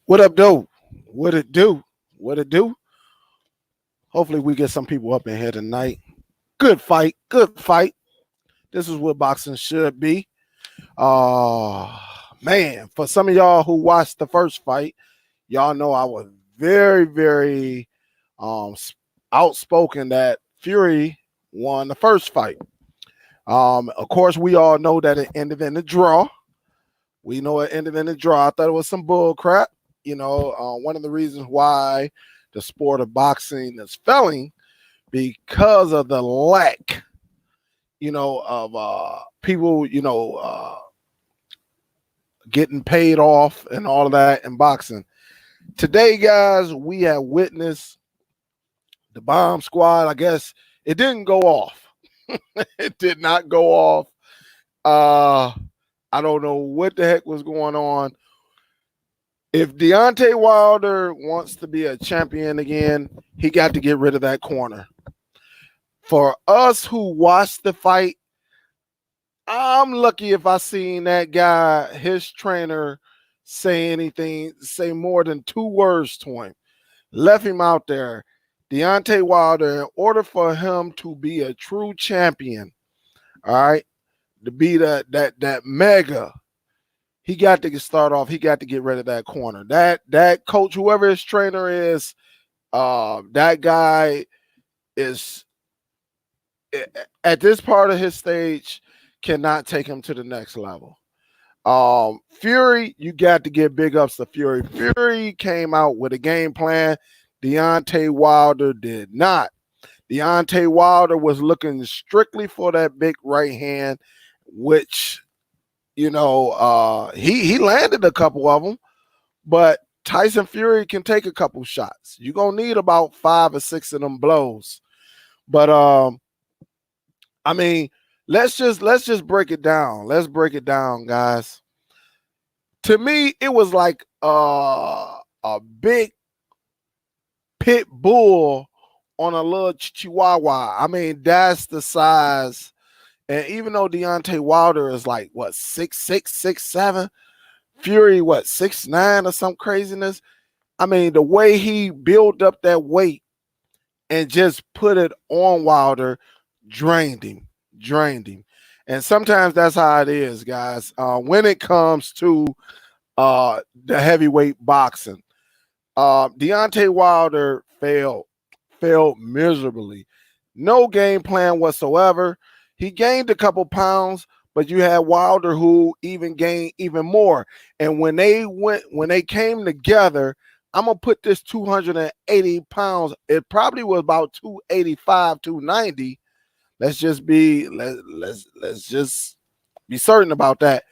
What up, though? What it do? What it do? Hopefully, we get some people up in here tonight. Good fight. Good fight. This is what boxing should be. Uh Man, for some of y'all who watched the first fight, y'all know I was very um outspoken that Fury won the first fight. Of course, we all know that it ended in a draw. We know it ended in a draw. I thought it was some bull crap. One of the reasons why the sport of boxing is failing because of the lack, of people, getting paid off and all of that in boxing. Today, guys, we have witnessed the bomb squad. I guess it didn't go off. It did not go off. I don't know what the heck was going on. If Deontay Wilder wants to be a champion again, he got to get rid of that corner. For us who watched the fight, I'm lucky if I seen that guy, his trainer, say more than 2 words to him. Left him out there. Deontay Wilder, in order for him to be a true champion, all right, to be that mega, he got to start off. He got to get rid of that corner. That coach, whoever his trainer is, that guy is at this part of his stage cannot take him to the next level. Fury, you got to give big ups to Fury. Fury came out with a game plan. Deontay Wilder did not. Deontay Wilder was looking strictly for that big right hand, which he landed a couple of them, but Tyson Fury can take a couple shots. You're gonna need about 5 or 6 of them blows. But let's just break it down. Let's break it down, guys. To me, it was like a big pit bull on a little chihuahua. That's the size. And even though Deontay Wilder is like, 6'6", 6'7", Fury, 6'9", or some craziness. The way he built up that weight and just put it on Wilder drained him. And sometimes that's how it is, guys. When it comes to the heavyweight boxing, Deontay Wilder failed miserably. No game plan whatsoever. He gained a couple pounds, but you had Wilder who even gained even more. And when they came together, I'm gonna put this 280 pounds. It probably was about 285, 290. Let's just be certain about that.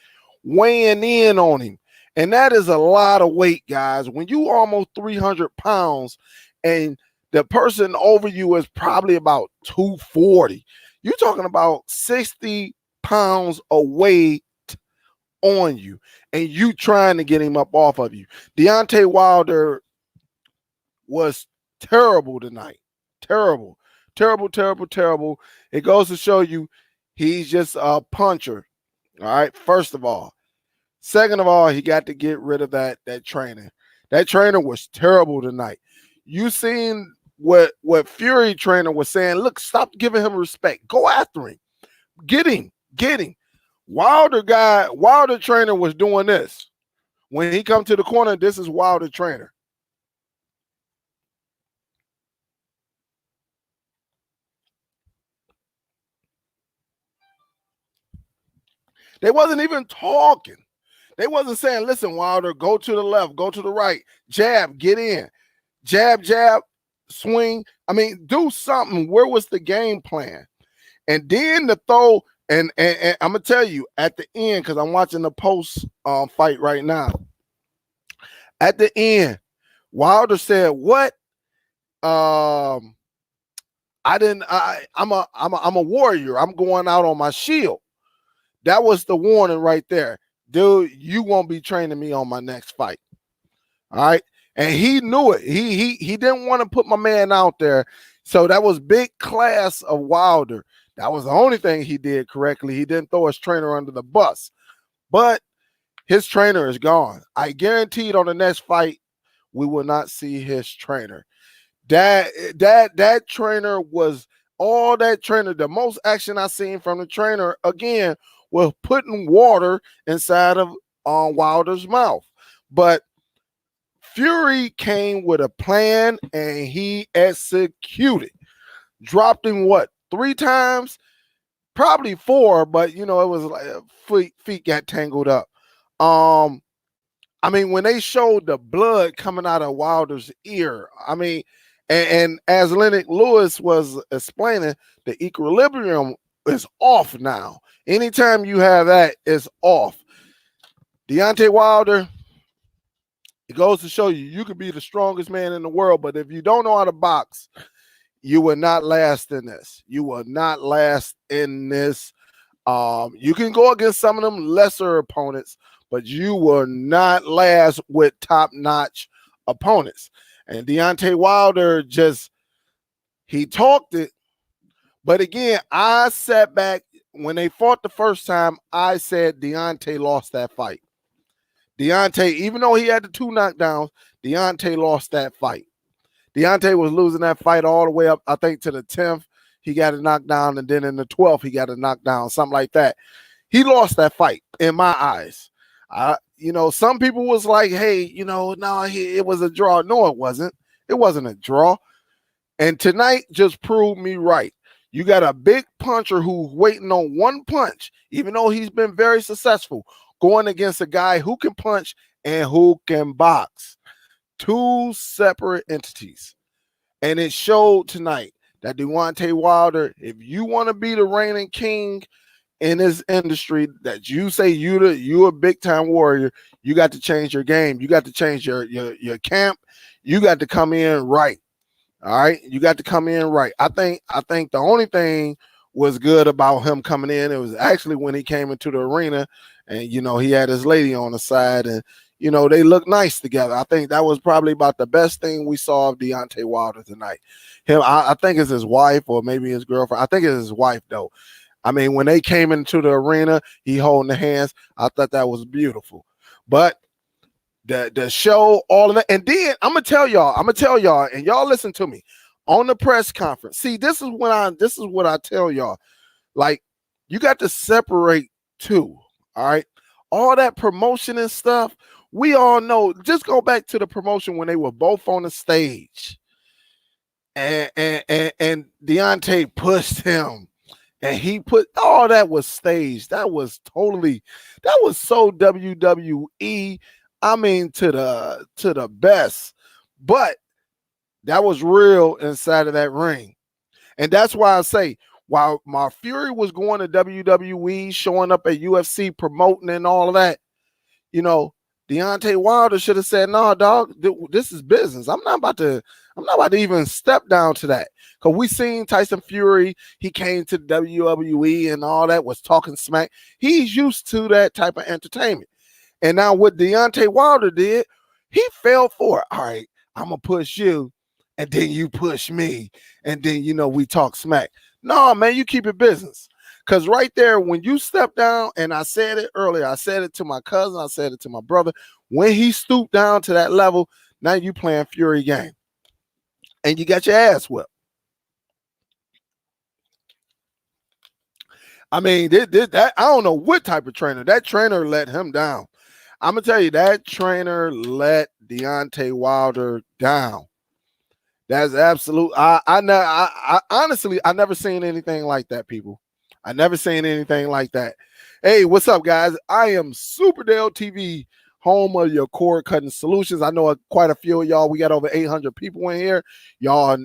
Weighing in on him, and that is a lot of weight, guys. When you almost 300 pounds, and the person over you is probably about 240. You're talking about 60 pounds of weight on you, and you trying to get him up off of you. Deontay Wilder was terrible tonight. Terrible. It goes to show you he's just a puncher. All right, first of all. Second of all, he got to get rid of that trainer. That trainer was terrible tonight. You seen what Fury trainer was saying? Look, stop giving him respect. Go after him. Get him. Wilder trainer was doing this. When he come to the corner, this is Wilder trainer. They wasn't even talking. They wasn't saying, listen, Wilder, go to the left, go to the right, jab, get in, jab, swing. Do something. Where was the game plan? And then the throw, and I'm going to tell you, at the end, because I'm watching the post fight right now. At the end, Wilder said, what? I'm a warrior. I'm going out on my shield. That was the warning right there. Dude, you won't be training me on my next fight. All right. And he knew it. He didn't want to put my man out there. So that was big class of Wilder. That was the only thing he did correctly. He didn't throw his trainer under the bus. But his trainer is gone. I guaranteed on the next fight, we will not see his trainer. That trainer was all that trainer. The most action I seen from the trainer again was putting water inside of Wilder's mouth. But Fury came with a plan and he executed. Dropped him what, 3 times? Probably 4, but it was like feet got tangled up. I mean, when they showed the blood coming out of Wilder's ear, I mean, and as Lennox Lewis was explaining, the equilibrium is off now. Anytime you have that, it's off. Deontay Wilder, it goes to show you could be the strongest man in the world, but if you don't know how to box, you will not last in this. You will not last in this. You can go against some of them lesser opponents, but you will not last with top-notch opponents. And Deontay Wilder he talked it. But again, I sat back when they fought the first time, I said Deontay lost that fight. Deontay, even though he had the 2 knockdowns, Deontay lost that fight. Deontay was losing that fight all the way up, I think, to the 10th. He got a knockdown, and then in the 12th, he got a knockdown, something like that. He lost that fight in my eyes. Some people was like, hey, no, it was a draw. No, it wasn't. It wasn't a draw. And tonight just proved me right. You got a big puncher who's waiting on one punch, even though he's been very successful, going against a guy who can punch and who can box. 2 separate entities. And it showed tonight that Deontay Wilder, if you want to be the reigning king in this industry, that you say you a big time warrior, you got to change your game. You got to change your camp. You got to come in right. All right, you got to come in right. I think the only thing was good about him coming in, it was actually when he came into the arena, and he had his lady on the side, and they looked nice together. I think that was probably about the best thing we saw of Deontay Wilder tonight. I think it's his wife or maybe his girlfriend. I think it's his wife though. I mean, when they came into the arena, he holding the hands. I thought that was beautiful. But the show, all of that, and then I'm gonna tell y'all, and y'all listen to me on the press conference. See, this is what I tell y'all. Like, you got to separate two. All right, all that promotion and stuff. We all know. Just go back to the promotion when they were both on the stage, and Deontay pushed him. And he put all that was staged. That was so WWE. I mean, to the best. But that was real inside of that ring. And that's why I say, while my Fury was going to WWE, showing up at UFC, promoting and all of that, Deontay Wilder should have said, "No, dog, this is business. I'm not about to even step down to that." Because we seen Tyson Fury, he came to WWE and all that, was talking smack. He's used to that type of entertainment. And now what Deontay Wilder did, he fell for it. All right, I'm going to push you, and then you push me, and then, we talk smack. No, man, you keep it business. Because right there, when you step down, and I said it earlier, I said it to my cousin, I said it to my brother, when he stooped down to that level, now you playing Fury game. And you got your ass whipped. I mean, that I don't know what type of trainer. That trainer let him down. I'm going to tell you, that trainer let Deontay Wilder down. That's absolute. I honestly, I never seen anything like that, people. I never seen anything like that. Hey, what's up, guys? I am Superdell TV, home of your cord cutting solutions. I know quite a few of y'all. We got over 800 people in here. Y'all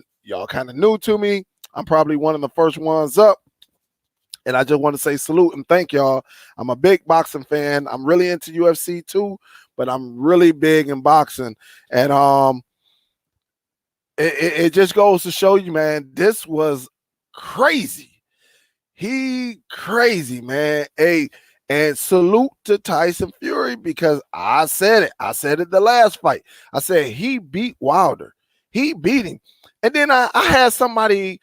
kind of new to me. I'm probably one of the first ones up. And I just want to say salute and thank y'all. I'm a big boxing fan. I'm really into UFC too, but I'm really big in boxing. And it just goes to show you, man, this was crazy. He crazy, man. Hey, and salute to Tyson Fury, because I said it. I said it the last fight. I said he beat Wilder. He beat him. And then I had somebody,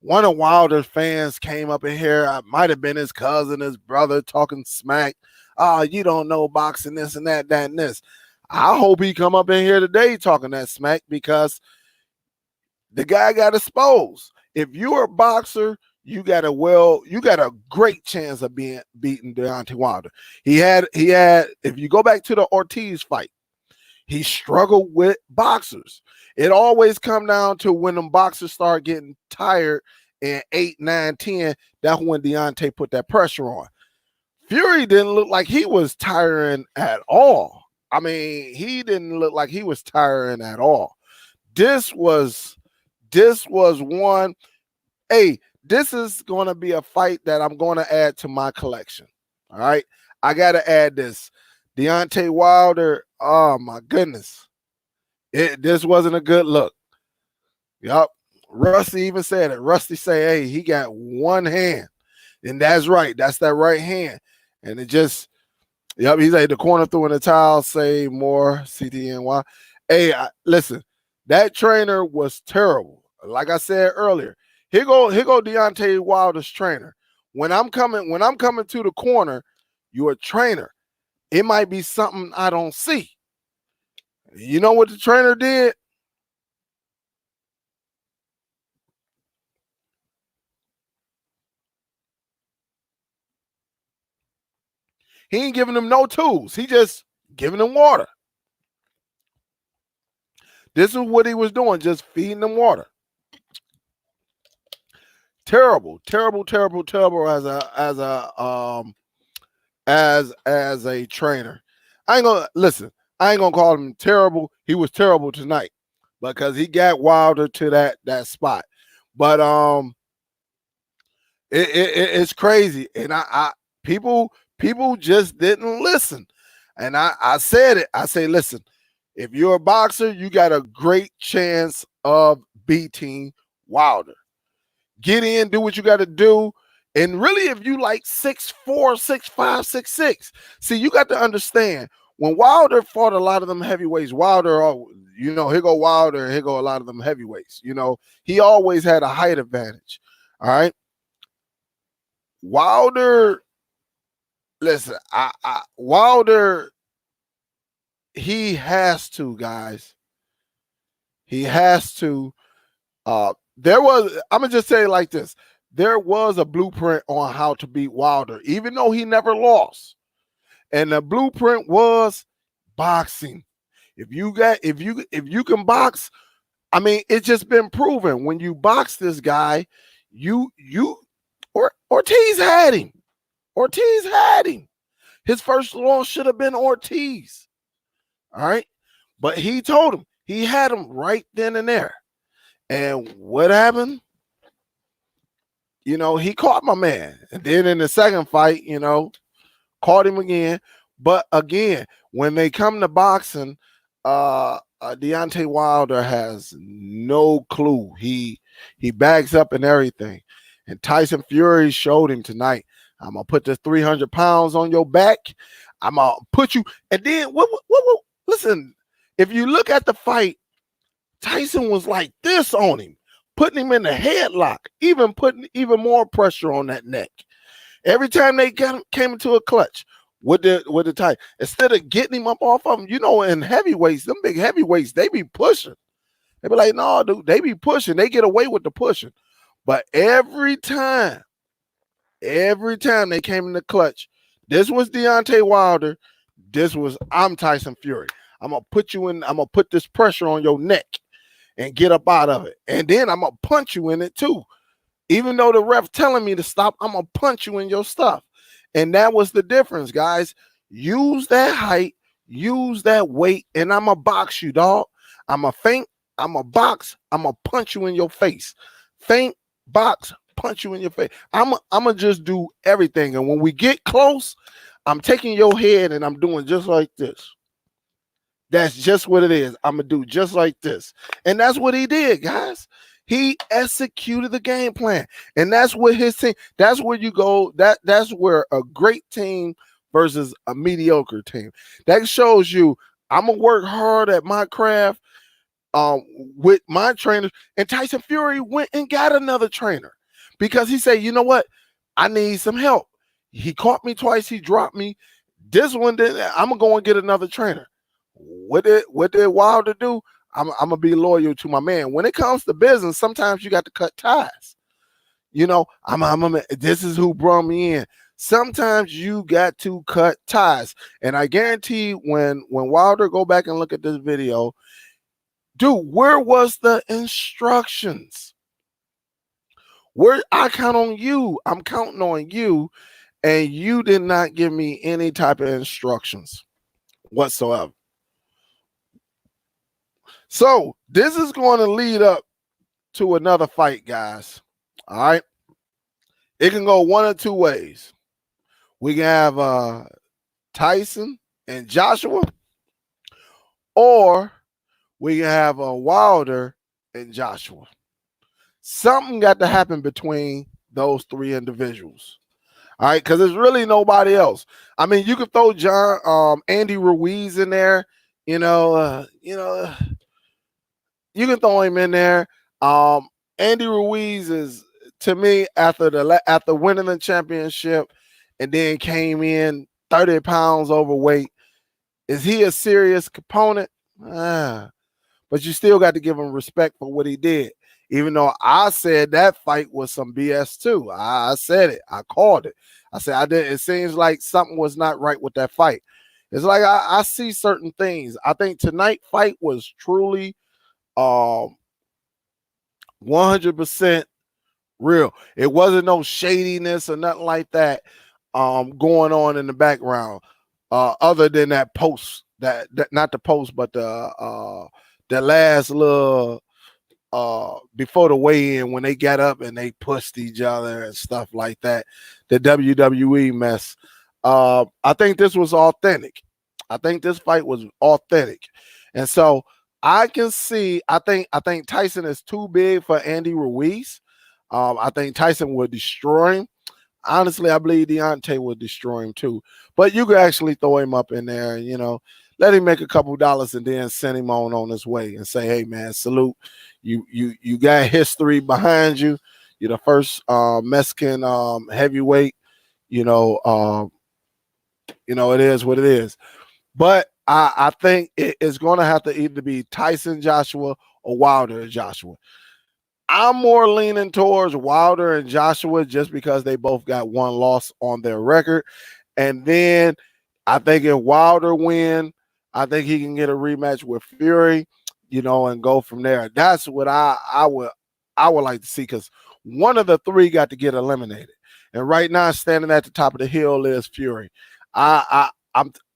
one of Wilder's fans came up in here. I might have been his cousin, his brother, talking smack. Oh, you don't know boxing, this and that, and this. I hope he come up in here today talking that smack, because the guy got exposed. If you're a boxer, you got a great chance of being beating Deontay Wilder. He had, if you go back to the Ortiz fight, he struggled with boxers. It always come down to when them boxers start getting tired in 8, 9, 10, that's when Deontay put that pressure on. Fury didn't look like he was tiring at all. I mean, he didn't look like he was tiring at all. This was one. Hey, this is going to be a fight that I'm going to add to my collection. All right. I got to add this. Deontay Wilder. Oh, my goodness. This wasn't a good look. Yup. Rusty even said it. Rusty say, hey, he got one hand. And that's right. That's that right hand. And it just, yep, he's like, the corner threw in the towel, say more, CTNY. Hey, listen, that trainer was terrible. Like I said earlier, here go Deontay Wilder's trainer. When I'm coming to the corner, you're a trainer. It might be something I don't see. You know what the trainer did? He ain't giving them no tools. He just giving them water. This is what he was doing, just feeding them water. Terrible, terrible, terrible, terrible as a trainer. I ain't gonna call him terrible. He was terrible tonight because he got Wilder to that spot. But it's crazy, and I people just didn't listen. And I said it. I say, listen, if you're a boxer, you got a great chance of beating Wilder. Get in, do what you got to do. And really, if you like 6'4", 6'5", 6'6", see, you got to understand, when Wilder fought a lot of them heavyweights, Wilder, here go Wilder, here go a lot of them heavyweights. He always had a height advantage. All right. Wilder, listen, Wilder, he has to, guys. He has to. I'm gonna just say it like this. There was a blueprint on how to beat Wilder, even though he never lost. And the blueprint was boxing. If you can box, I mean, it's just been proven. When you box this guy, Ortiz had him. Ortiz had him. His first loss should have been Ortiz. All right. But he told him, he had him right then and there. And what happened? He caught my man. And then in the second fight, caught him again. But again, when they come to boxing, Deontay Wilder has no clue. He backs up and everything. And Tyson Fury showed him tonight. I'm going to put the 300 pounds on your back. I'm going to put you. And then, listen, if you look at the fight, Tyson was like this on him, putting him in the headlock, even putting even more pressure on that neck. Every time they came into a clutch with the Tyson, instead of getting him up off of him, in heavyweights, them big heavyweights, they be pushing. They be like, no, dude, they be pushing. They get away with the pushing. But every time they came in the clutch, this was Deontay Wilder. I'm Tyson Fury. I'm going to put this pressure on your neck and get up out of it. And then I'm going to punch you in it too. Even though the ref telling me to stop, I'm going to punch you in your stuff. And that was the difference, guys. Use that height, use that weight, and I'm going to box you, dog. I'm going to feint, I'm going to box, I'm going to punch you in your face. Feint, box, punch you in your face. I'm going to just do everything. And when we get close, I'm taking your head and I'm doing just like this. That's just what it is. I'm going to do just like this. And that's what he did, guys. He executed the game plan. And that's what his team, that's where you go. That's where a great team versus a mediocre team. That shows you I'm going to work hard at my craft with my trainers. And Tyson Fury went and got another trainer because he said, you know what? I need some help. He caught me twice. He dropped me. This one, I'm going to go and get another trainer. What did Wilder do? I'm gonna be loyal to my man. When it comes to business, sometimes you got to cut ties. You know, this is who brought me in. Sometimes you got to cut ties. And I guarantee when Wilder go back and look at this video, dude, where was the instructions? Where I count on you. I'm counting on you, and you did not give me any type of instructions whatsoever. So this is going to lead up to another fight, guys. All right. It can go one of two ways. We can have Tyson and Joshua, or we can have Wilder and Joshua. Something got to happen between those three individuals. All right, because there's really nobody else. I mean, you could throw Andy Ruiz in there. You can throw him in there. Andy Ruiz is, to me, after winning the championship and then came in 30 pounds overweight. Is he a serious opponent? But you still got to give him respect for what he did. Even though I said that fight was some BS too. I said it. I called it. I said I did. It seems like something was not right with that fight. It's like I see certain things. I think tonight's fight was truly 100% real. It wasn't no shadiness or nothing like that going on in the background. Other than that post, that not the post, but the last little before the weigh-in when they got up and they pushed each other and stuff like that, the WWE mess. I think this was authentic. I think this fight was authentic, and so I can see. I think Tyson is too big for Andy Ruiz. I think Tyson would destroy him. Honestly, I believe Deontay would destroy him too. But you could actually throw him up in there and, let him make a couple dollars and then send him on his way and say, hey, man, salute. You got history behind you. You're the first Mexican heavyweight. It is what it is. But I think it's going to have to either be Tyson Joshua or Wilder Joshua. I'm more leaning towards Wilder and Joshua just because they both got one loss on their record. And then I think if Wilder win, I think he can get a rematch with Fury, and go from there. That's what I would like to see, because one of the three got to get eliminated. And right now, standing at the top of the hill is Fury. I'm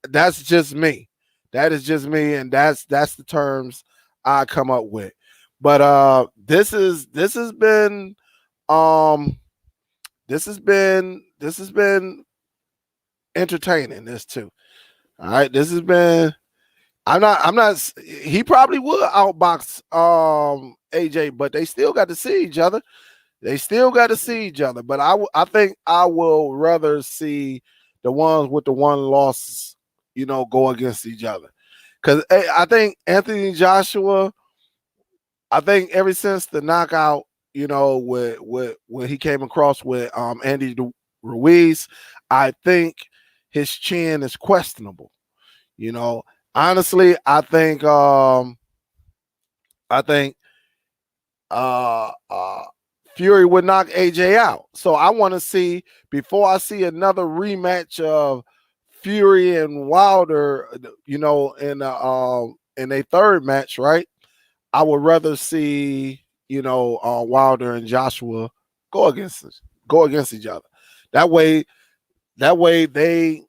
that's just me. That is just me, and that's the terms I come up with. But this has been entertaining, this too. All right. This has been I'm not he probably would outbox AJ, but they still got to see each other. But I think I will rather see the ones with the one loss, go against each other. Because I think Anthony Joshua, I think ever since the knockout, with when he came across with Andy Ruiz, I think his chin is questionable. Honestly, I think Fury would knock AJ out. So I want to see, before I see another rematch of Fury and Wilder, in a third match, right? I would rather see, Wilder and Joshua go against each other. That way they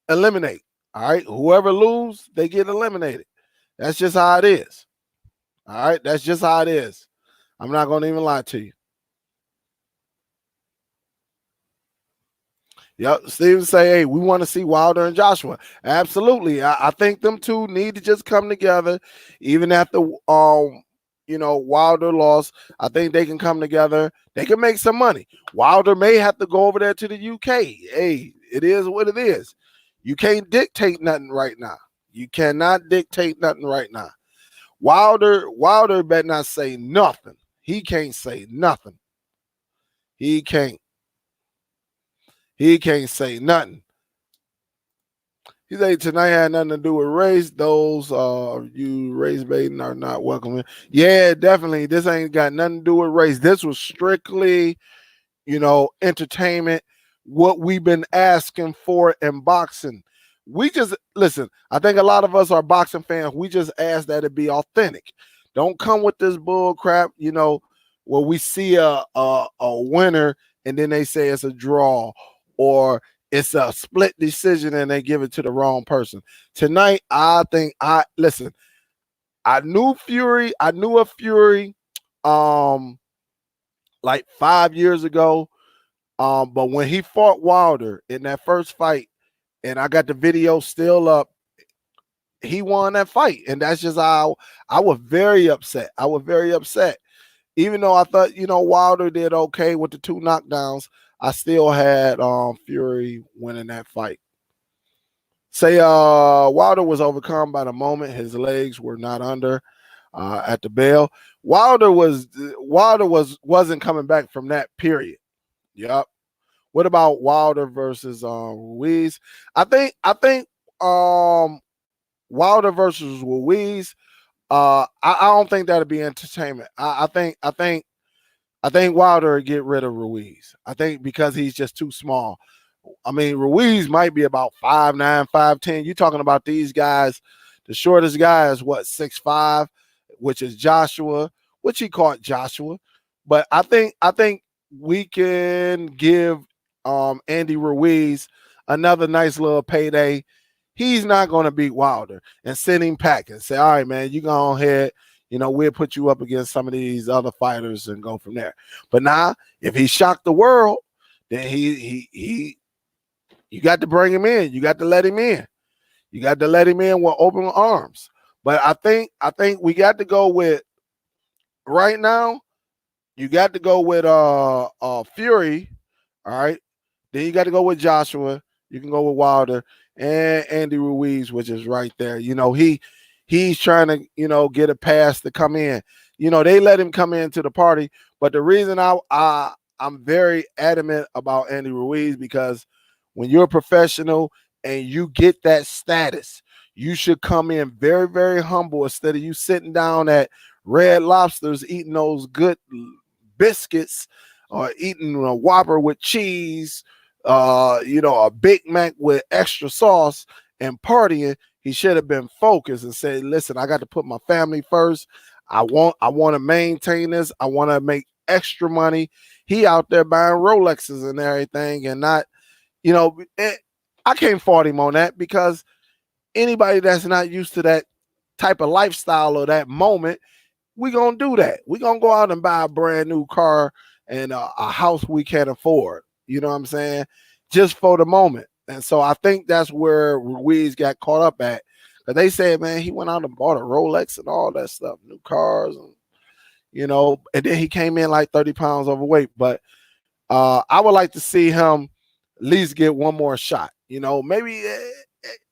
eliminate. All right. Whoever lose, they get eliminated. That's just how it is. All right. That's just how it is. I'm not going to even lie to you. Yep. Steven say, hey, we want to see Wilder and Joshua. Absolutely. I think them two need to just come together. Even after Wilder lost, I think they can come together. They can make some money. Wilder may have to go over there to the UK. Hey, it is what it is. You can't dictate nothing right now. You cannot dictate nothing right now. Wilder better not say nothing. He can't say nothing. He can't say nothing. He said tonight had nothing to do with race. Those you race baiting are not welcome. Yeah, definitely. This ain't got nothing to do with race. This was strictly, entertainment. What we've been asking for in boxing. We just listen. I think a lot of us are boxing fans. We just ask that it be authentic. Don't come with this bull crap. Where we see a winner and then they say it's a draw or it's a split decision and they give it to the wrong person. Tonight, I think listen. I knew Fury. I knew of Fury, like 5 years ago. But when he fought Wilder in that first fight, and I got the video still up, he won that fight, and that's just how I was very upset. I was very upset, even though I thought Wilder did okay with the 2 knockdowns. I still had Fury winning that fight. Say Wilder was overcome by the moment his legs were not under at the bell. Wilder wasn't coming back from that period. Yep. What about Wilder versus Ruiz? I think Wilder versus Ruiz. I don't think that'd be entertainment. I think Wilder would get rid of Ruiz. I think because he's just too small. I mean, Ruiz might be about 5'9", 5'10". You're talking about these guys. The shortest guy is what, 6'5", which is Joshua, which he caught Joshua. But I think we can give Andy Ruiz another nice little payday. He's not going to beat Wilder and send him packing. Say, all right, man, you go ahead. We'll put you up against some of these other fighters and go from there. But now, if he shocked the world, then he you got to bring him in. You got to let him in. You got to let him in with open arms. But I think we got to go with right now. You got to go with Fury, all right. Then you got to go with Joshua. You can go with Wilder and Andy Ruiz, which is right there. He's trying to get a pass to come in. They let him come into the party, but the reason I'm very adamant about Andy Ruiz because when you're a professional and you get that status, you should come in very, very humble instead of you sitting down at Red Lobster's eating those good biscuits or eating a Whopper with cheese, a Big Mac with extra sauce and partying. He should have been focused and said, listen, I got to put my family first. I want to maintain this. I want to make extra money. He out there buying Rolexes and everything and not, I can't fault him on that because anybody that's not used to that type of lifestyle or that moment, we're going to do that. We're going to go out and buy a brand new car and a house we can't afford. You know what I'm saying? Just for the moment. And so I think that's where Ruiz got caught up at. Because they said, man, he went out and bought a Rolex and all that stuff, new cars, and then he came in like 30 pounds overweight. But I would like to see him at least get one more shot. Maybe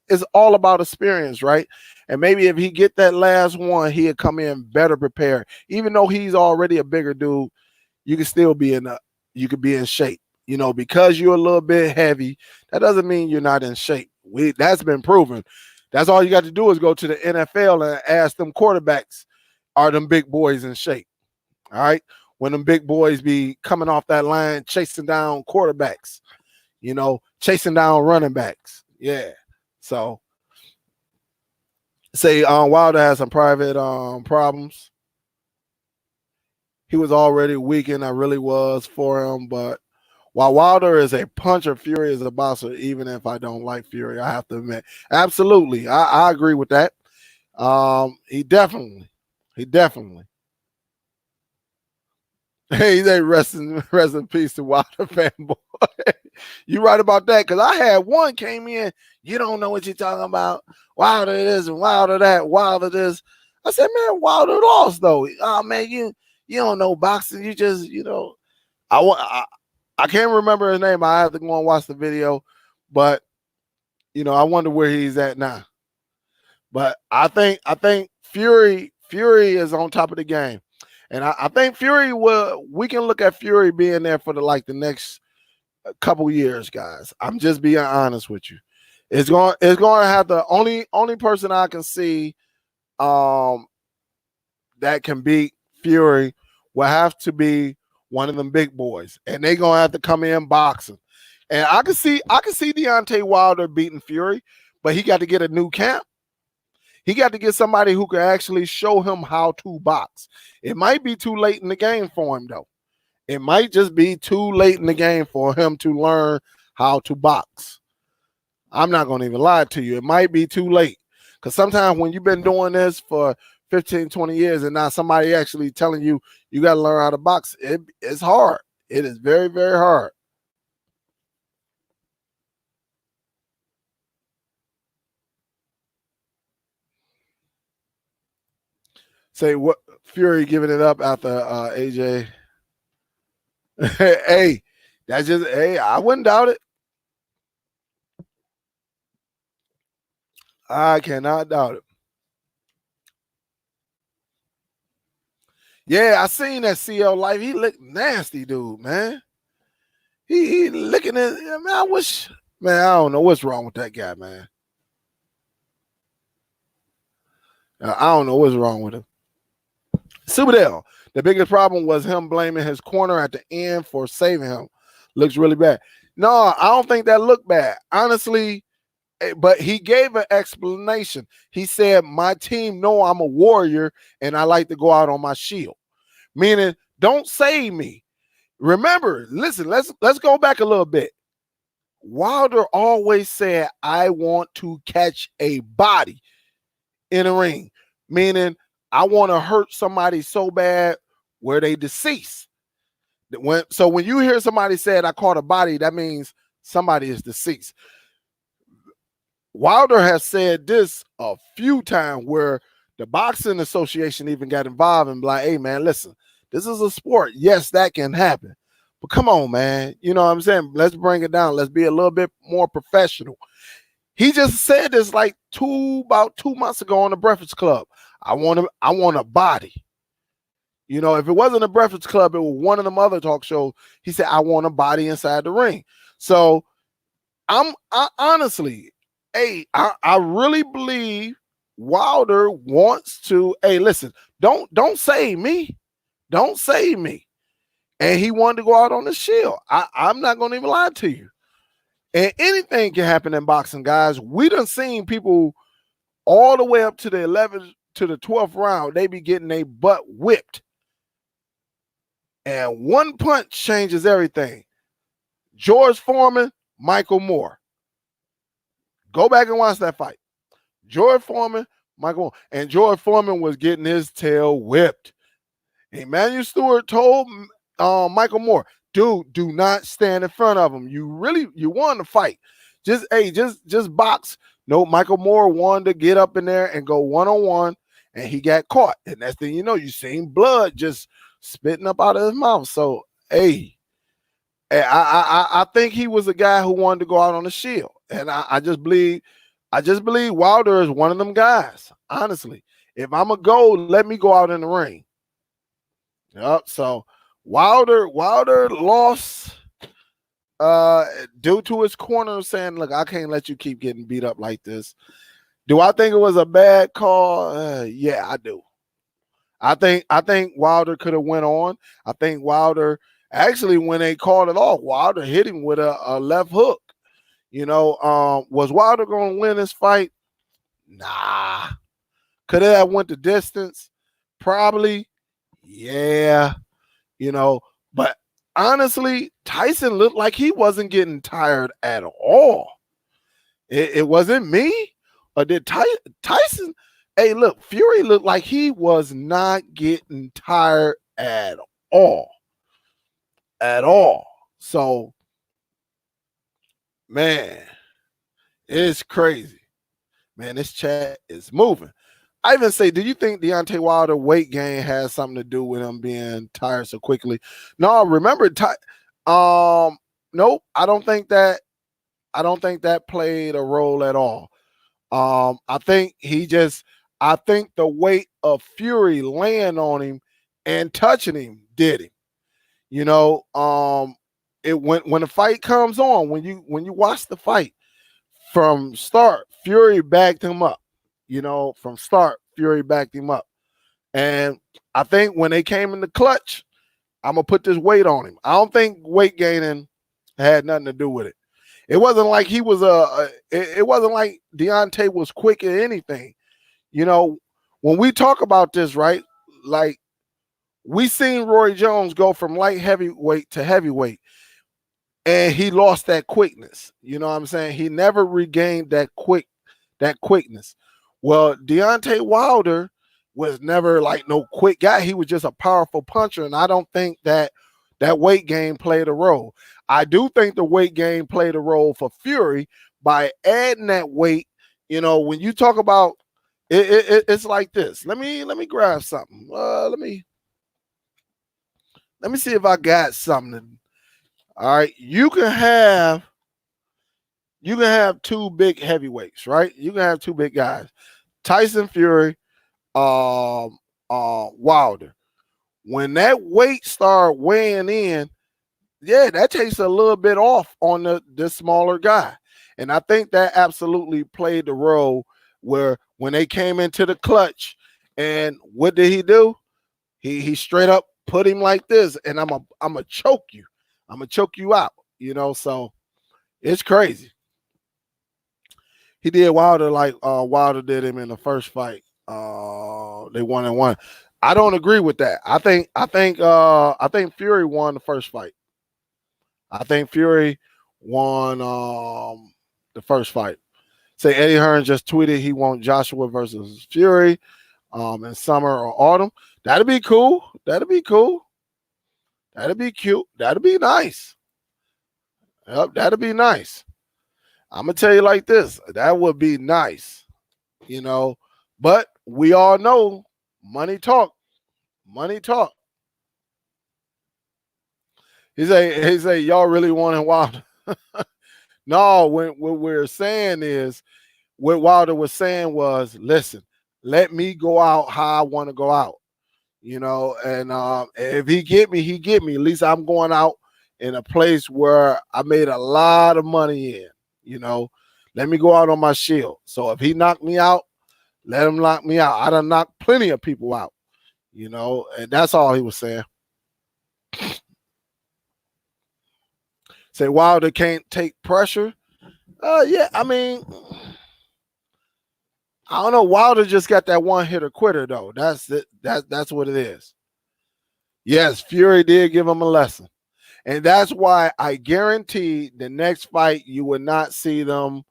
it's all about experience, right? And maybe if he get that last one, he'll come in better prepared. Even though he's already a bigger dude, you can still be in shape. Because you're a little bit heavy, that doesn't mean you're not in shape. That's been proven. That's all you got to do is go to the NFL and ask them quarterbacks, are them big boys in shape? All right. When them big boys be coming off that line, chasing down quarterbacks, chasing down running backs. Yeah. So say Wilder has some private problems. He was already weakened. I really was for him, but while Wilder is a puncher, Fury is a boxer, even if I don't like Fury, I have to admit. Absolutely. I agree with that. He definitely. Hey, they rest in peace to Wilder fanboy. You right about that, because I had one came in, you don't know what you're talking about. Wilder this and Wilder that, Wilder this. I said, man, Wilder lost though. Oh man, you don't know boxing. You just, I can't remember his name. I have to go and watch the video, but I wonder where he's at now. But I think Fury is on top of the game, and I think Fury we can look at Fury being there for the next couple years, guys. I'm just being honest with you. It's going to have the only person I can see that can beat Fury will have to be one of them big boys, and they're gonna have to come in boxing. And I can see Deontay Wilder beating Fury, but he got to get a new camp. He got to get somebody who can actually show him how to box. It might be too late in the game for him, though. It might just be too late in the game for him to learn how to box. I'm not going to even lie to you. It might be too late. Because sometimes when you've been doing this for 15, 20 years and now somebody actually telling you you got to learn how to box, it's hard. It is very, very hard. Say what Fury giving it up after AJ. Hey, that's just I wouldn't doubt it. I cannot doubt it. Yeah, I seen that CL Life. He looked nasty, dude, man. He looking at man. I wish, man. I don't know what's wrong with that guy, man. I don't know what's wrong with him. Superdell. The biggest problem was him blaming his corner at the end for saving him. Looks really bad. No, I don't think that looked bad, honestly. But he gave an explanation. He said, "My team know I'm a warrior, and I like to go out on my shield." Meaning, don't save me. Remember, listen. Let's go back a little bit. Wilder always said, "I want to catch a body in a ring," meaning I want to hurt somebody so bad where they deceased. When you hear somebody say, "I caught a body," that means somebody is deceased. Wilder has said this a few times where the boxing association even got involved and be like, "Hey man, listen, this is a sport. Yes, that can happen. But come on, man. You know what I'm saying? Let's bring it down. Let's be a little bit more professional." He just said this like about 2 months ago on the Breakfast Club. I want a body. You know, if it wasn't a Breakfast Club, it was one of them other talk shows. He said, "I want a body inside the ring." So I honestly, I really believe Wilder wants to. Hey, listen, don't save me, don't save me. And he wanted to go out on the shield. I'm not going to even lie to you. And anything can happen in boxing, guys. We done seen people all the way up to the 11th to the 12th round. They be getting their butt whipped. And one punch changes everything. George Foreman, Michael Moore. Go back and watch that fight. George Foreman, Michael Moore. And George Foreman was getting his tail whipped. Emmanuel Stewart told Michael Moore, "Dude, do not stand in front of him. You won the fight. Just box." No, Michael Moore wanted to get up in there and go one-on-one, and he got caught. And that's the you seen blood just spitting up out of his mouth. So, I think he was a guy who wanted to go out on the shield. And I just believe Wilder is one of them guys. Honestly, if I'm a go, let me go out in the ring. Yep. So Wilder lost due to his corner saying, "Look, I can't let you keep getting beat up like this." Do I think it was a bad call? Yeah, I do. I think Wilder could have went on. I think Wilder actually, when they called it off, Wilder hit him with a left hook. Was Wilder going to win this fight? Nah. Could it have went the distance? Probably. Yeah. But honestly, Tyson looked like he wasn't getting tired at all. It wasn't me. Or did Tyson? Hey, look, Fury looked like he was not getting tired at all. At all. So, man, it's crazy. Man, this chat is moving. I even say, do you think Deontay Wilder weight gain has something to do with him being tired so quickly? No, remember, nope. I don't think that played a role at all. I think the weight of Fury laying on him and touching him did him. When the fight comes on, when you watch the fight, from start, Fury backed him up. From start, Fury backed him up. And I think when they came in the clutch, I'm going to put this weight on him. I don't think weight gaining had nothing to do with it. It wasn't like he was it wasn't like Deontay was quick at anything. When we talk about this, right? Like, we seen Roy Jones go from light heavyweight to heavyweight, and he lost that quickness. You know what I'm saying? He never regained that quickness. Well, Deontay Wilder was never like no quick guy. He was just a powerful puncher, and I don't think that weight gain played a role. I do think the weight gain played a role for Fury by adding that weight. When you talk about it's like this. Let me grab something. Let me see if I got something. All right, you can have two big heavyweights, right? You can have two big guys, Tyson Fury, Wilder. When that weight start weighing in, yeah, that takes a little bit off on the smaller guy. And I think that absolutely played the role where when they came into the clutch, and what did he do? He straight up put him like this, and I'm a choke you. I'm gonna choke you out, so it's crazy. He did Wilder like Wilder did him in the first fight. They 1-1. I don't agree with that. I think Fury won the first fight. I think Fury won the first fight. Say Eddie Hearn just tweeted he wants Joshua versus Fury in summer or autumn. That'd be cool. That'd be cool. That'd be cute. That'd be nice. Yep, that'd be nice. I'm gonna tell you like this. That would be nice. But we all know money talk. Money talk. He say, y'all really wanting Wilder? No, what we're saying is, what Wilder was saying was, listen, let me go out how I want to go out. And if he get me, he get me. At least I'm going out in a place where I made a lot of money in. Let me go out on my shield. So if he knocked me out, let him knock me out. I done knocked plenty of people out. And that's all he was saying. Say Wilder can't take pressure. Yeah, I mean, I don't know. Wilder just got that one hitter quitter though. That's it. That's what it is. Yes, Fury did give him a lesson, and that's why I guarantee the next fight you would not see them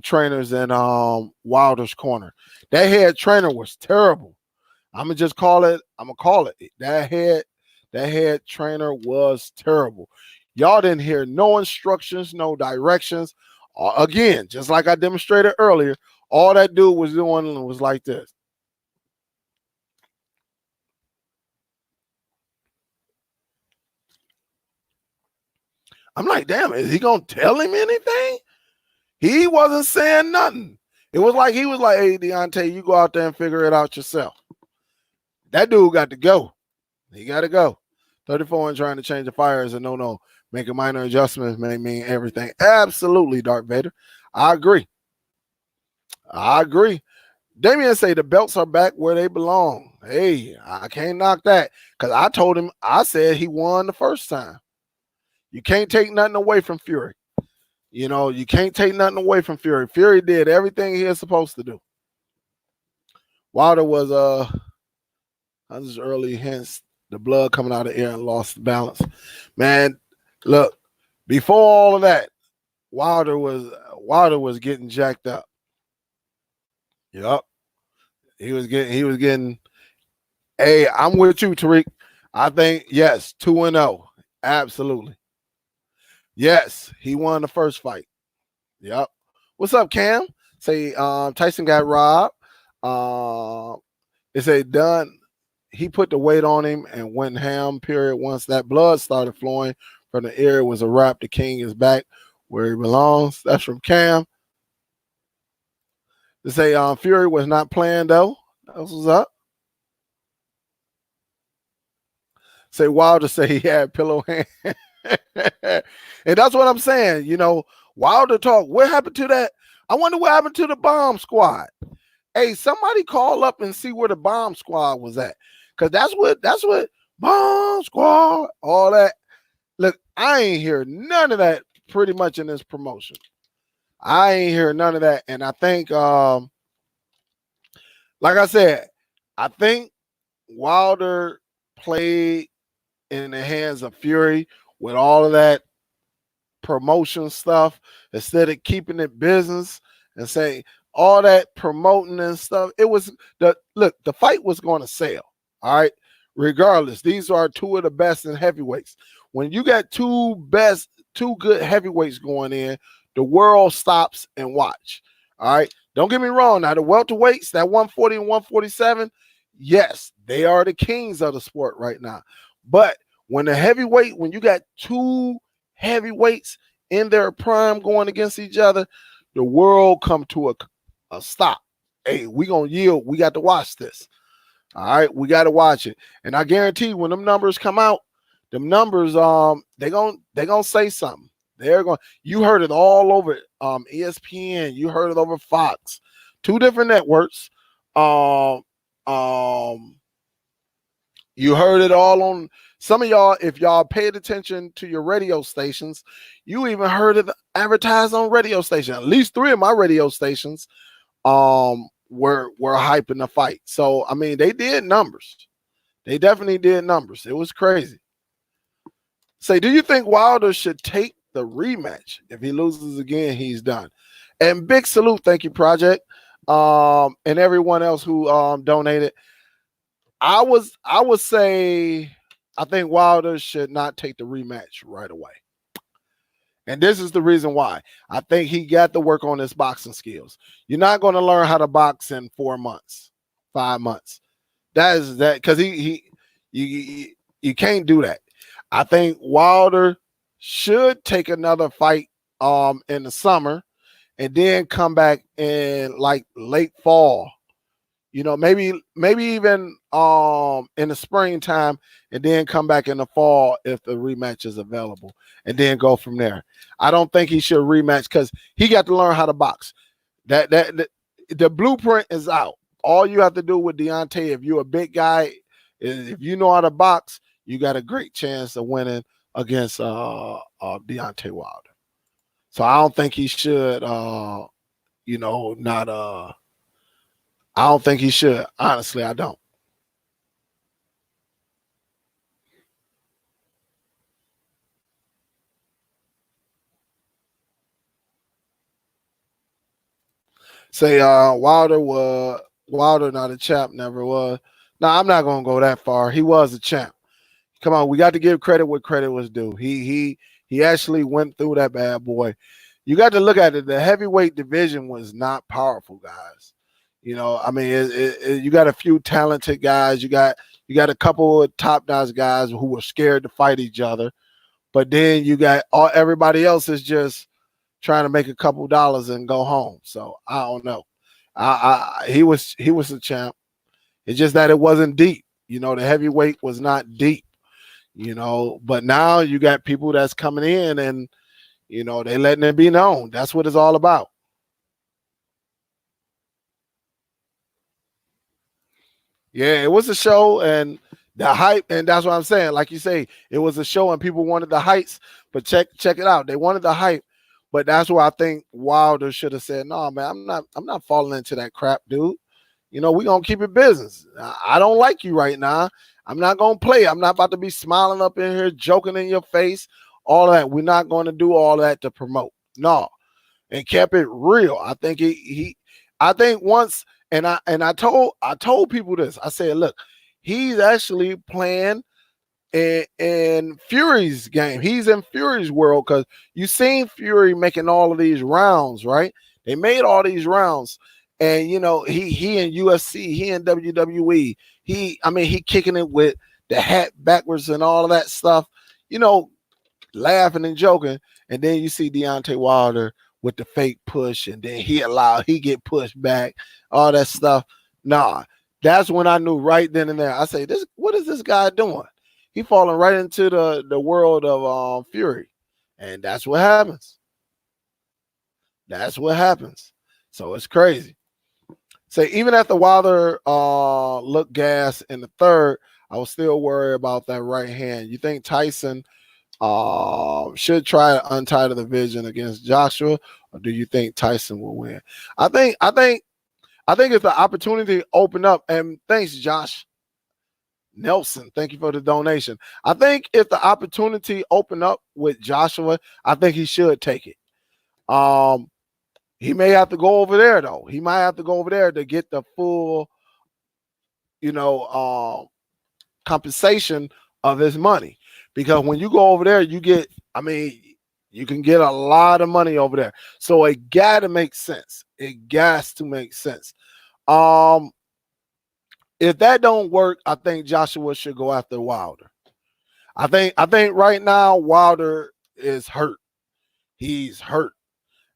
trainers in Wilder's corner. That head trainer was terrible. I'm gonna call it. That head trainer was terrible. Y'all didn't hear no instructions, no directions. Again, just like I demonstrated earlier, all that dude was doing was like this. I'm like, damn, is he gonna tell him anything? He wasn't saying nothing. It was like he was like, hey, Deontay, you go out there and figure it out yourself. That dude got to go. He got to go. 34 and trying to change the fire is a no-no. Making minor adjustments may mean everything. Absolutely, Darth Vader. I agree. Damian say the belts are back where they belong. Hey, I can't knock that because I told him, I said he won the first time. You can't take nothing away from Fury. You can't take nothing away from Fury. Fury did everything he was supposed to do. Wilder was just early hints, the blood coming out of the air and lost the balance. Man, look, before all of that, Wilder was getting jacked up. Yup. He was getting. Hey, I'm with you, Tarik. I think yes, 2-0. Absolutely. Yes, he won the first fight. Yep. What's up, Cam? Say Tyson got robbed. It's a done. He put the weight on him and went ham, period. Once that blood started flowing from the ear, it was a wrap. The king is back where he belongs. That's from Cam. They say Fury was not playing, though. That's what's up. Say Wilder say he had pillow hand. And that's what I'm saying. Wilder talk. What happened to that? I wonder what happened to the bomb squad. Hey, somebody call up and see where the bomb squad was at. Cause that's what bomb squad, all that. Look, I ain't hear none of that pretty much in this promotion. I ain't hear none of that. And I think like I said, I think Wilder played in the hands of Fury with all of that promotion stuff instead of keeping it business and say all that promoting and stuff. It was the fight was going to sell. All right. Regardless, these are two of the best in heavyweights. When you got two good heavyweights going in, the world stops and watch. All right. Don't get me wrong. Now the welterweights, that 140 and 147, yes, they are the kings of the sport right now. But when you got two heavyweights in their prime going against each other, the world come to a stop. Hey, we gonna yield. We got to watch this. All right, we got to watch it. And I guarantee when them numbers come out, them numbers they gonna say something. They're going. You heard it all over ESPN. You heard it over Fox, two different networks. You heard it all on some of y'all. If y'all paid attention to your radio stations, you even heard it advertised on radio stations. At least 3 of my radio stations were hyping the fight. So I mean, they did numbers. They definitely did numbers. It was crazy. Say, do you think Wilder should take the rematch? If he loses again, he's done. And big salute, thank you, Project, and everyone else who donated. I would say I think Wilder should not take the rematch right away. And this is the reason why. I think he got to work on his boxing skills. You're not going to learn how to box in 4 months, 5 months. That is that because you can't do that. I think Wilder should take another fight in the summer and then come back in like late fall. You know, maybe even in the springtime and then come back in the fall if the rematch is available and then go from there. I don't think he should rematch because he got to learn how to box. The blueprint is out. All you have to do with Deontay, if you're a big guy, if you know how to box, you got a great chance of winning against Deontay Wilder. So I don't think he should, I don't think he should. Honestly, I don't. Say Wilder not a champ, never was. No, I'm not gonna go that far. He was a champ. Come on, we got to give credit what credit was due. He actually went through that bad boy. You got to look at it. The heavyweight division was not powerful, guys. You know, I mean, you got a few talented guys. You got a couple of top-notch guys who were scared to fight each other. But then you got everybody else is just trying to make a couple dollars and go home. So I don't know. He was a champ. It's just that it wasn't deep. You know, the heavyweight was not deep. You know, but now you got people that's coming in and, you know, they letting it be known. That's what it's all about. Yeah, it was a show and the hype, and that's what I'm saying. Like you say, it was a show and people wanted the heights, but check it out. They wanted the hype, but that's where I think Wilder should have said, "No, man, I'm not falling into that crap, dude. You know, we're gonna keep it business. I don't like you right now. I'm not gonna play. I'm not about to be smiling up in here, joking in your face, all that. We're not gonna do all that to promote. No." And kept it real. I think I think once, and I told people this. I said, look, he's actually playing in Fury's game. He's in Fury's world because you seen Fury making all of these rounds, right? They made all these rounds, and you know he in UFC, he in WWE. He kicking it with the hat backwards and all of that stuff. You know, laughing and joking, and then you see Deontay Wilder with the fake push, and then he get pushed back, all that stuff. Nah, that's when I knew right then and there. I say, what is this guy doing? He falling right into the world of Fury, and that's what happens. That's what happens. So it's crazy. So even after Wilder looked gas in the third, I was still worried about that right hand. You think Tyson should try to untie the division against Joshua, or do you think Tyson will win? I think if the opportunity opened up, and thanks, Josh Nelson, thank you for the donation. I think if the opportunity opened up with Joshua, I think he should take it. He may have to go over there though. He might have to go over there to get the full, compensation of his money. Because when you go over there, you get, you can get a lot of money over there. So it got to make sense. It got to make sense. If that don't work, I think Joshua should go after Wilder. I think right now Wilder is hurt. He's hurt.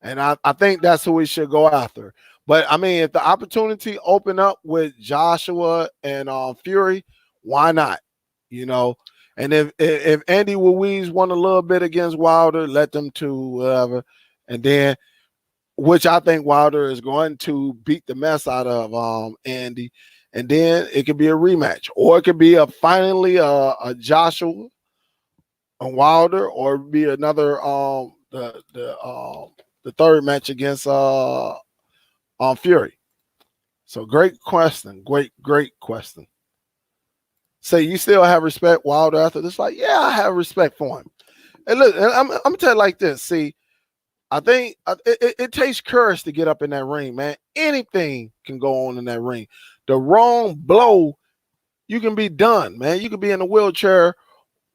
And I think that's who we should go after. But if the opportunity open up with Joshua and Fury, why not? And if Andy Ruiz won a little bit against Wilder, let them two, whatever. And then, which I think Wilder is going to beat the mess out of Andy. And then it could be a rematch, or it could be finally a Joshua, a Wilder, or be another the third match against Fury. So great question. Great question. Say you still have respect Wilder after this fight? Yeah, I have respect for him. And look, I'm gonna tell you like this. See, I think it takes courage to get up in that ring, man. Anything can go on in that ring. The wrong blow, you can be done, man. You could be in a wheelchair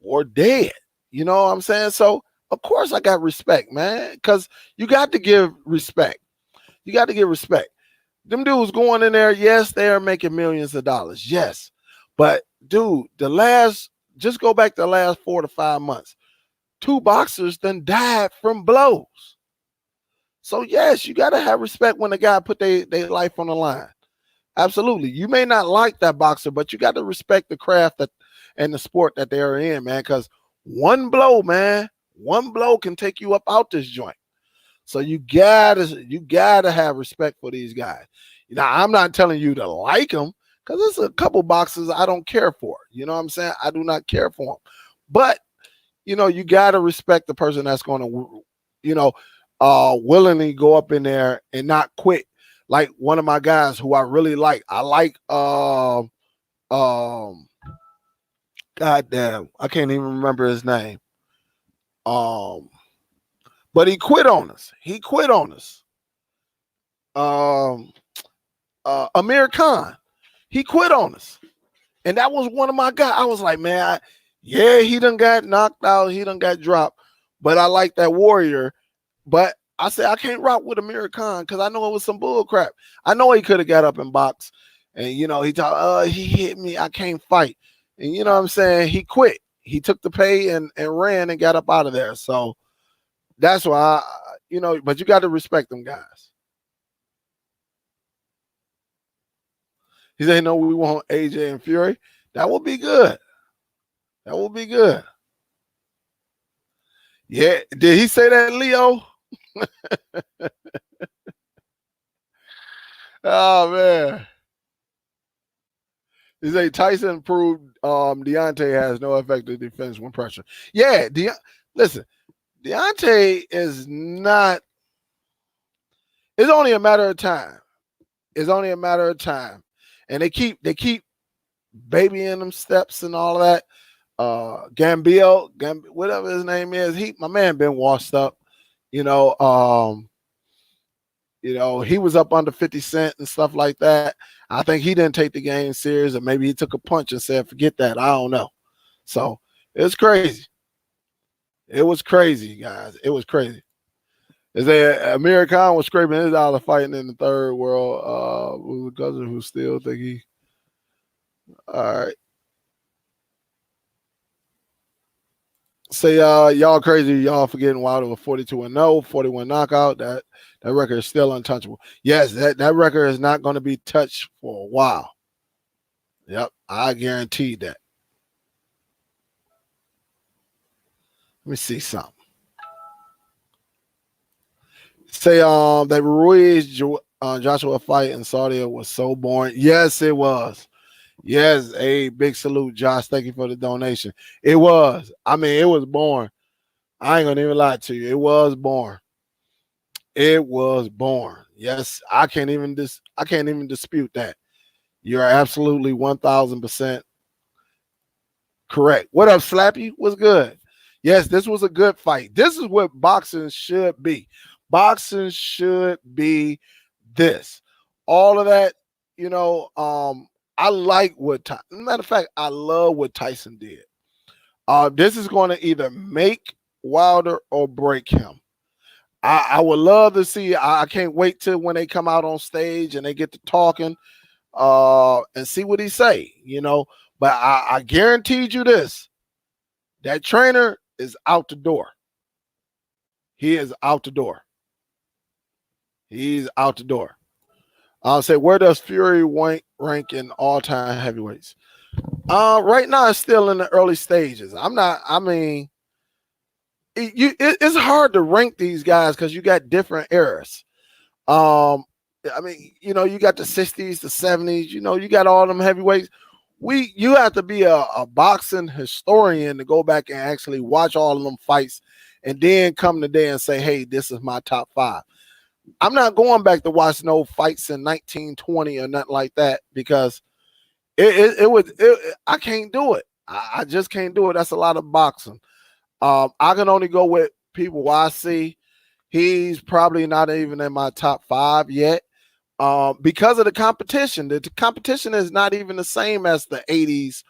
or dead. You know what I'm saying? So of course I got respect, man, because you got to give respect. You got to give respect. Them dudes going in there, yes, they are making millions of dollars. Yes. But dude, just go back to the last 4 to 5 months. 2 boxers then died from blows. So yes, you got to have respect when the guy put their life on the line. Absolutely. You may not like that boxer, but you got to respect the craft and the sport that they're in, man, because one blow can take you up out this joint. So you gotta have respect for these guys. I'm not telling you to like them, because there's a couple boxers I don't care for. You know what I'm saying? I do not care for them. But, you got to respect the person that's going to, willingly go up in there and not quit. Like one of my guys who I really like. I like, goddamn, I can't even remember his name. But he quit on us. Amir Khan. He quit on us. And that was one of my guys. I was like, man, he done got knocked out. He done got dropped. But I like that warrior. But I said, I can't rock with Amir Khan because I know it was some bull crap. I know he could have got up and boxed. And, he thought, he hit me. I can't fight. And you know what I'm saying? He quit. He took the pay and ran and got up out of there. So that's why, but you got to respect them guys. He said, no, we want AJ and Fury. That will be good. That will be good. Yeah. Did he say that, Leo? Oh, man. He said Tyson proved Deontay has no effective defense when pressure. Yeah. Listen, Deontay is not. It's only a matter of time. And they keep babying them steps and all of that. Gambio, whatever his name is, my man been washed up. He was up under 50 Cent and stuff like that. I think he didn't take the game serious, or maybe he took a punch and said, forget that. I don't know. So it was crazy. It was crazy, guys. It was crazy. Amir Khan was scraping his dollar fighting in the third world. With a cousin who still think he. All right. Say y'all crazy, y'all forgetting Wilder was 42-0, 41 knockout. That record is still untouchable. Yes, that record is not going to be touched for a while. Yep, I guarantee that. Let me see something. Say that Ruiz Joshua fight in Saudi was so boring. Yes, it was. Yes, a big salute, Josh. Thank you for the donation. It was. I mean, it was boring. I ain't gonna even lie to you. It was boring. It was boring. Yes, I can't even dispute that. You're absolutely 1000% correct. What up, Slappy? What's good? Yes, this was a good fight. This is what boxing should be. Boxing should be this. All of that, I like what matter of fact, I love what Tyson did. This is going to either make Wilder or break him. I would love to see. I can't wait till when they come out on stage and they get to talking and see what he say, But I guaranteed you this: that trainer is out the door. He is out the door. He's out the door. I'll say, where does Fury rank in all-time heavyweights? Right now, it's still in the early stages. It's hard to rank these guys because you got different eras. You got the 60s, the 70s, you got all them heavyweights. You have to be a boxing historian to go back and actually watch all of them fights and then come today and say, hey, this is my top 5. I'm not going back to watch no fights in 1920 or nothing like that because I can't do it. I just can't do it. That's a lot of boxing. I can only go with people I see. He's probably not even in my top 5 yet because of the competition. The competition is not even the same as the 80s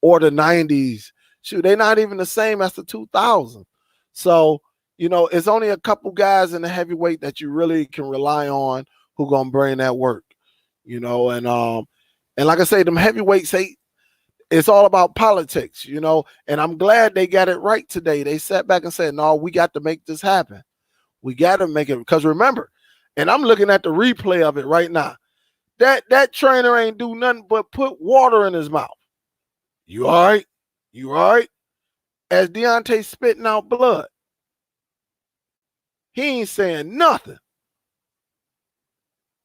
or the 90s. Shoot, they're not even the same as the 2000s. So, it's only a couple guys in the heavyweight that you really can rely on who gonna bring that work. And like I say, them heavyweights, it's all about politics, and I'm glad they got it right today. They sat back and said, no, we got to make this happen. We got to make it, because remember, and I'm looking at the replay of it right now, that trainer ain't do nothing but put water in his mouth. You all right? You all right? As Deontay spitting out blood. He ain't saying nothing.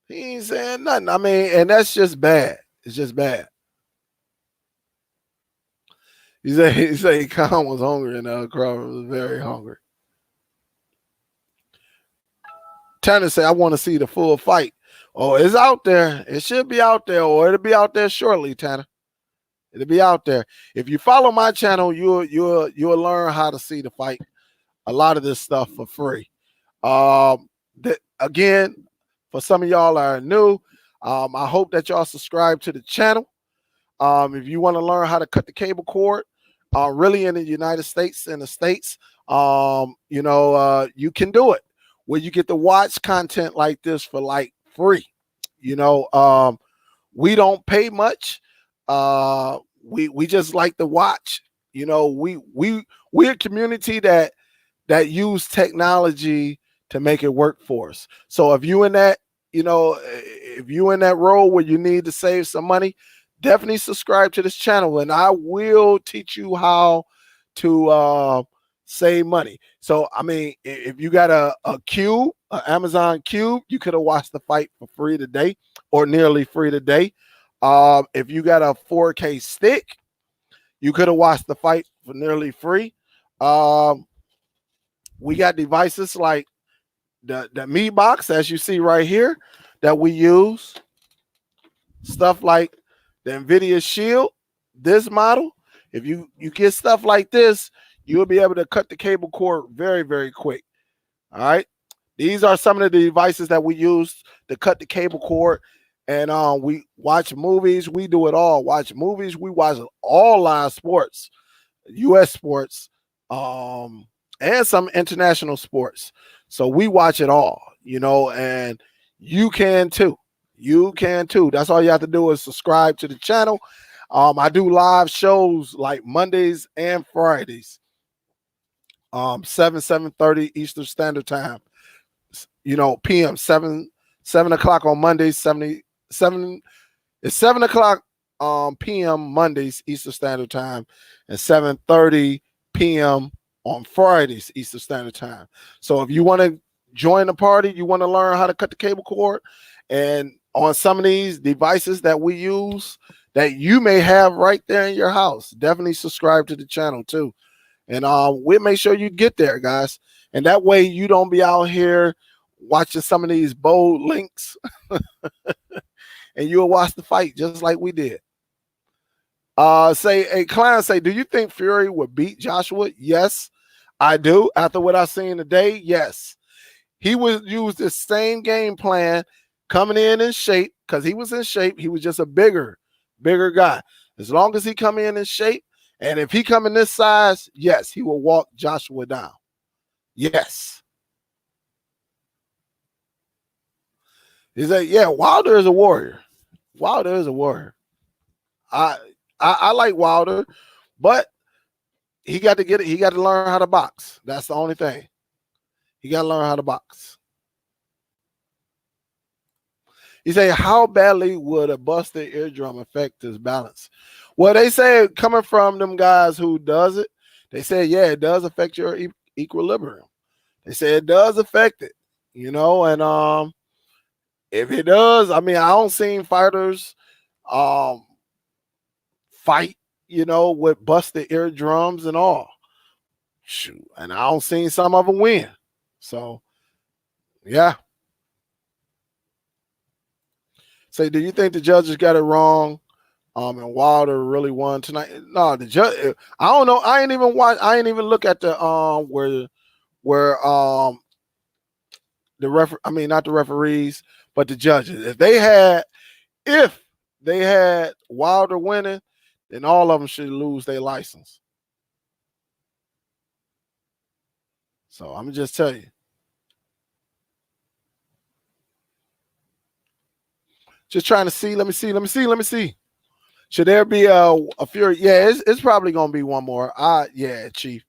He ain't saying nothing. I mean, and that's just bad. It's just bad. He said Khan was hungry and Crawford was very hungry. Tanner said, I want to see the full fight. Oh, it's out there. It should be out there, or it'll be out there shortly, Tanner. It'll be out there. If you follow my channel, you'll learn how to see the fight. A lot of this stuff for free. Again, for some of y'all are new, I hope that y'all subscribe to the channel. If you want to learn how to cut the cable cord, really in the United States and the States, you can do it. Where you get to watch content like this for like free. We don't pay much. We just like to watch. We're a community that use technology to make it work for us. So if you in that, if you in that role where you need to save some money, definitely subscribe to this channel, and I will teach you how to save money. So, I mean, if you got a cube, an Amazon cube, you could have watched the fight for free today or nearly free today. If you got a 4K stick, you could have watched the fight for nearly free. We got devices like the Me Box, as you see right here, that we use. Stuff like the Nvidia Shield, this model. If you get stuff like this, you'll be able to cut the cable cord very, very quick. All right. These are some of the devices that we use to cut the cable cord. And we watch movies. We do it all. Watch movies. We watch all live sports, U.S. sports, and some international sports. So we watch it all, and you can too. You can too. That's all you have to do is subscribe to the channel. I do live shows like Mondays and Fridays, 7:30 Eastern Standard Time. PM 7 o'clock on Mondays, 7 o'clock PM Mondays Eastern Standard Time, and 7:30 PM on Fridays Eastern Standard Time. So if you want to join the party, you want to learn how to cut the cable cord, and on some of these devices that we use that you may have right there in your house, definitely subscribe to the channel too. And we'll make sure you get there, guys. And that way you don't be out here watching some of these bold links and you'll watch the fight just like we did. Say a client say, do you think Fury would beat Joshua? Yes, I do. After what I've seen today, yes. He would use the same game plan coming in shape, because he was in shape. He was just a bigger guy. As long as he come in shape, and if he come in this size, yes, he will walk Joshua down. Yes. He said, yeah, Wilder is a warrior. Wilder is a warrior. I like Wilder, but he got to get it. He got to learn how to box. That's the only thing. He got to learn how to box. He say, how badly would a busted eardrum affect his balance? Well, they say, coming from them guys who does it, they say, yeah, it does affect your equilibrium. They say it does affect it, you know, and if it does, I mean, I don't see fighters fight, you know, with busted eardrums and all. Shoot, and I don't see some of them win. So, yeah. Say, do you think the judges got it wrong? And Wilder really won tonight? No, the judge. I don't know. I ain't even watch. I ain't even look at the where the I mean, not the referees, but the judges. If they had Wilder winning, then all of them should lose their license. So I'm gonna just tell you. Just trying to see. Let me see. Should there be a Fury? Yeah, it's probably gonna be one more. Yeah, Chief.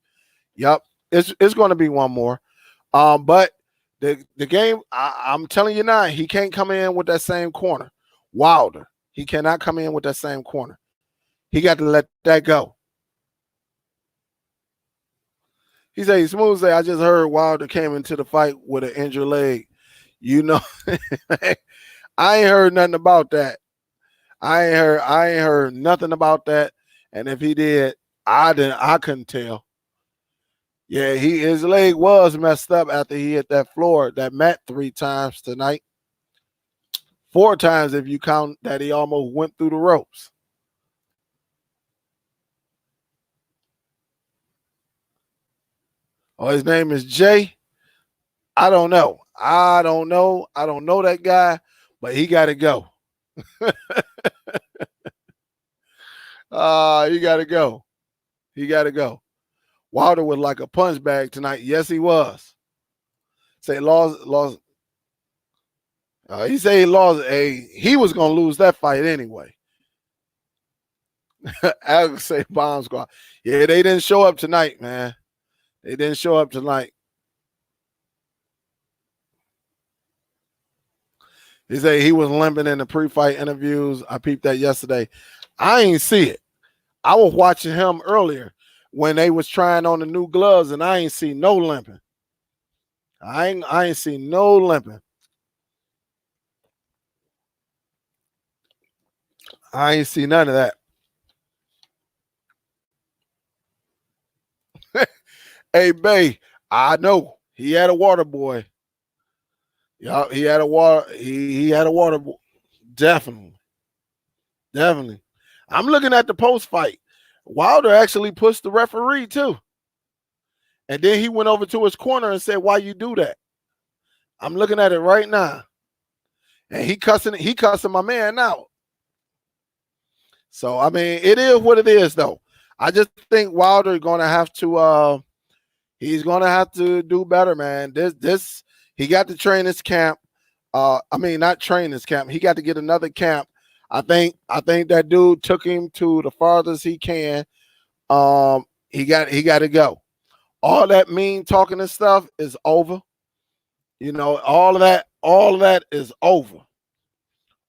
Yep, it's gonna be one more. But the game, I'm telling you now, he can't come in with that same corner. Wilder, he cannot come in with that same corner. He got to let that go. He said, Smooth say, I just heard Wilder came into the fight with an injured leg. You know, I ain't heard nothing about that. I ain't heard nothing about that. And if he did, I couldn't tell. Yeah, his leg was messed up after he hit that floor, that mat 3 times tonight. 4 times if you count that he almost went through the ropes. Oh, his name is Jay. I don't know. I don't know that guy, but he got to go. He got to go. He got to go. Wilder was like a punch bag tonight. Yes, he was. Say lost. He said he lost. He was gonna lose that fight anyway. I would say Bomb Squad. Yeah, they didn't show up tonight, man. They didn't show up tonight. He said he was limping in the pre-fight interviews. I peeped that yesterday. I ain't see it. I was watching him earlier when they was trying on the new gloves, and I ain't see no limping. I ain't see no limping. I ain't see none of that. Hey, Bay, I know he had a water boy. Yeah, he had a water. He had a water boy. Definitely. I'm looking at the post fight. Wilder actually pushed the referee too. And then he went over to his corner and said, why you do that? I'm looking at it right now. And he cussing my man out. So, I mean, it is what it is, though. I just think Wilder is going to have to he's going to have to do better, man. He got to train his camp. I mean, not train his camp. He got to get another camp. I think that dude took him to the farthest he can. He got to go. All that mean talking and stuff is over. You know, all of that is over.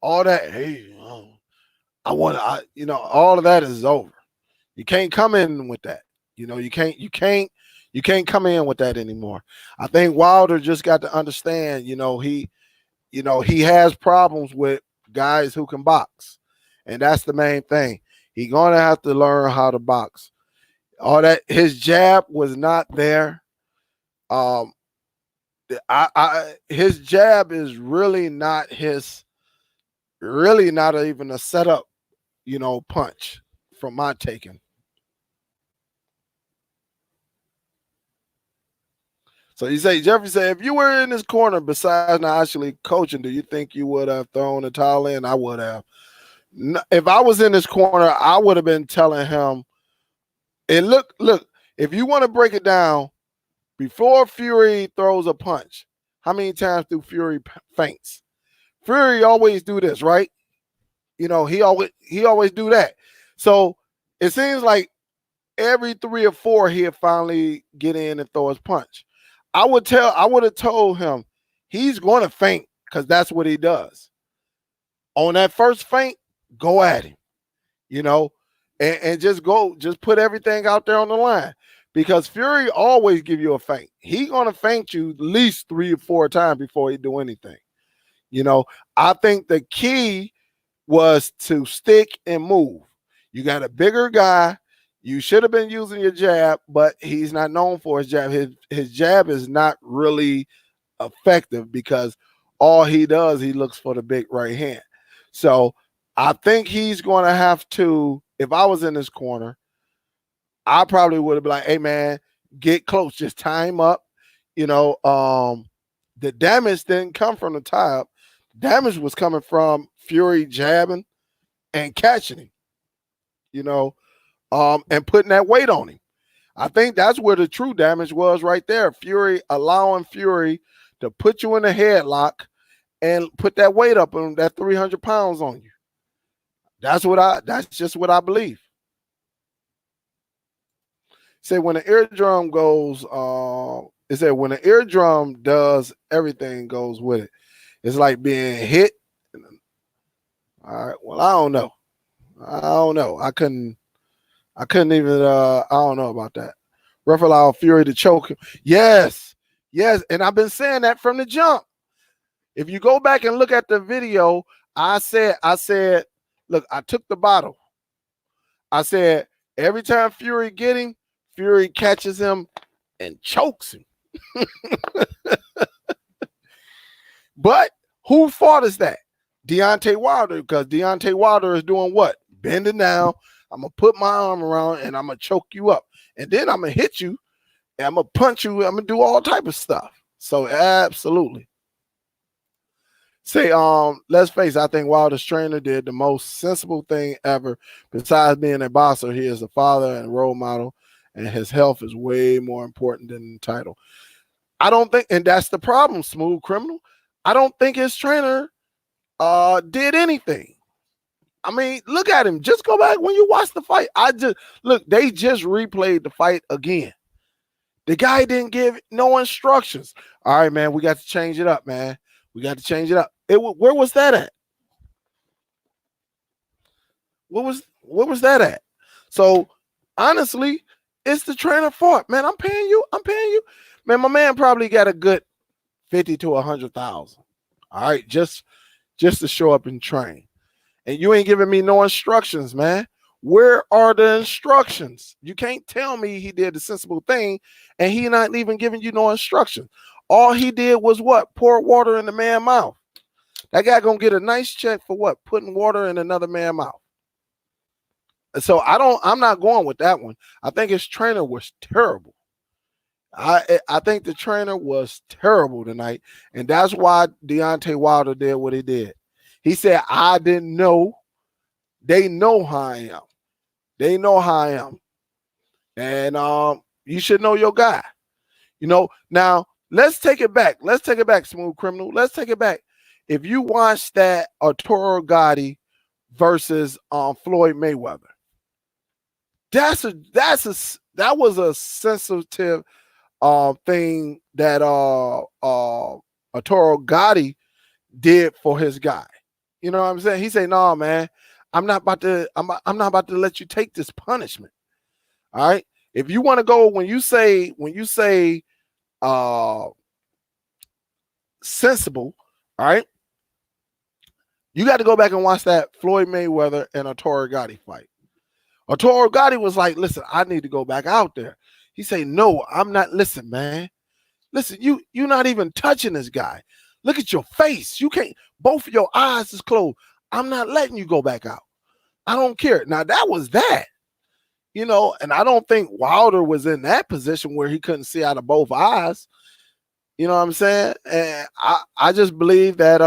All that, hey, all of that is over. You can't come in with that. You know, you can't You can't come in with that anymore. I think Wilder just got to understand, he has problems with guys who can box. And that's the main thing. He's going to have to learn how to box. All that, his jab was not there. His jab is really not even a setup, punch from my taking. So Jeffrey said, if you were in this corner besides not actually coaching, do you think you would have thrown the towel in? I would have. If I was in this corner, I would have been telling him, and look, if you want to break it down, before Fury throws a punch, how many times do Fury feints? Fury always do this, right? He always do that. So it seems like every 3 or 4 he'll finally get in and throw his punch. I would have told him he's going to feint because that's what he does. On that first feint, go at him, and just put everything out there on the line, because Fury always give you a feint. He going to feint you at least 3 or 4 times before he do anything. I think the key was to stick and move. You got a bigger guy. You should have been using your jab, but he's not known for his jab. His jab is not really effective because all he does, he looks for the big right hand. So I think he's going to have to, if I was in this corner, I probably would have been like, hey, man, get close. Just tie him up. The damage didn't come from the tie-up. Damage was coming from Fury jabbing and catching him, and putting that weight on him. I think that's where the true damage was right there. Allowing Fury to put you in a headlock and put that weight up on that 300 pounds on you. That's just what I believe. Say when the eardrum goes, it said when the eardrum does, everything goes with it. It's like being hit. All right. Well, I don't know. I couldn't even. I don't know about that. Ref allowed Fury to choke him. Yes. And I've been saying that from the jump. If you go back and look at the video, I said, look, I took the bottle. I said every time Fury get him, Fury catches him and chokes him. But who fault is that? Deontay Wilder, because Deontay Wilder is doing what? Bending down. I'm going to put my arm around and I'm going to choke you up. And then I'm going to hit you and I'm going to punch you. I'm going to do all type of stuff. So absolutely. Say, let's face it, I think Wilder's trainer did the most sensible thing ever. Besides being a boxer, he is a father and role model, and his health is way more important than the title. I don't think, and that's the problem, Smooth Criminal. I don't think his trainer did anything. I mean, look at him. Just go back when you watch the fight. They just replayed the fight again. The guy didn't give no instructions. All right, man, we got to change it up, man. We got to change it up. Where was that at? What was that at? So honestly, it's the trainer fault, man. I'm paying you. Man, my man probably got a good 50 to 100,000. All right, just to show up and train. And you ain't giving me no instructions, man. Where are the instructions? You can't tell me he did the sensible thing and he not even giving you no instructions. All he did was what? Pour water in the man's mouth. That guy gonna get a nice check for what? Putting water in another man's mouth. So I'm not going with that one. I think his trainer was terrible. I think the trainer was terrible tonight, and that's why Deontay Wilder did what he did. He said, I didn't know. They know how I am. They know how I am. And you should know your guy. Now let's take it back. Let's take it back, Smooth Criminal. Let's take it back. If you watch that Arturo Gatti versus Floyd Mayweather, that was a sensitive thing that Arturo Gatti did for his guy. You know what I'm saying? He said, "No, man, I'm not about to let you take this punishment." All right. If you want to go, when you say sensible, all right, you got to go back and watch that Floyd Mayweather and Arturo Gatti fight. Arturo Gatti was like, listen, I need to go back out there. He said, no, I'm not. Listen, man. Listen, you're not even touching this guy. Look at your face. You can't, both of your eyes is closed. I'm not letting you go back out. I don't care. Now, that was that. You know, and I don't think Wilder was in that position where he couldn't see out of both eyes. You know what I'm saying? And I just believe that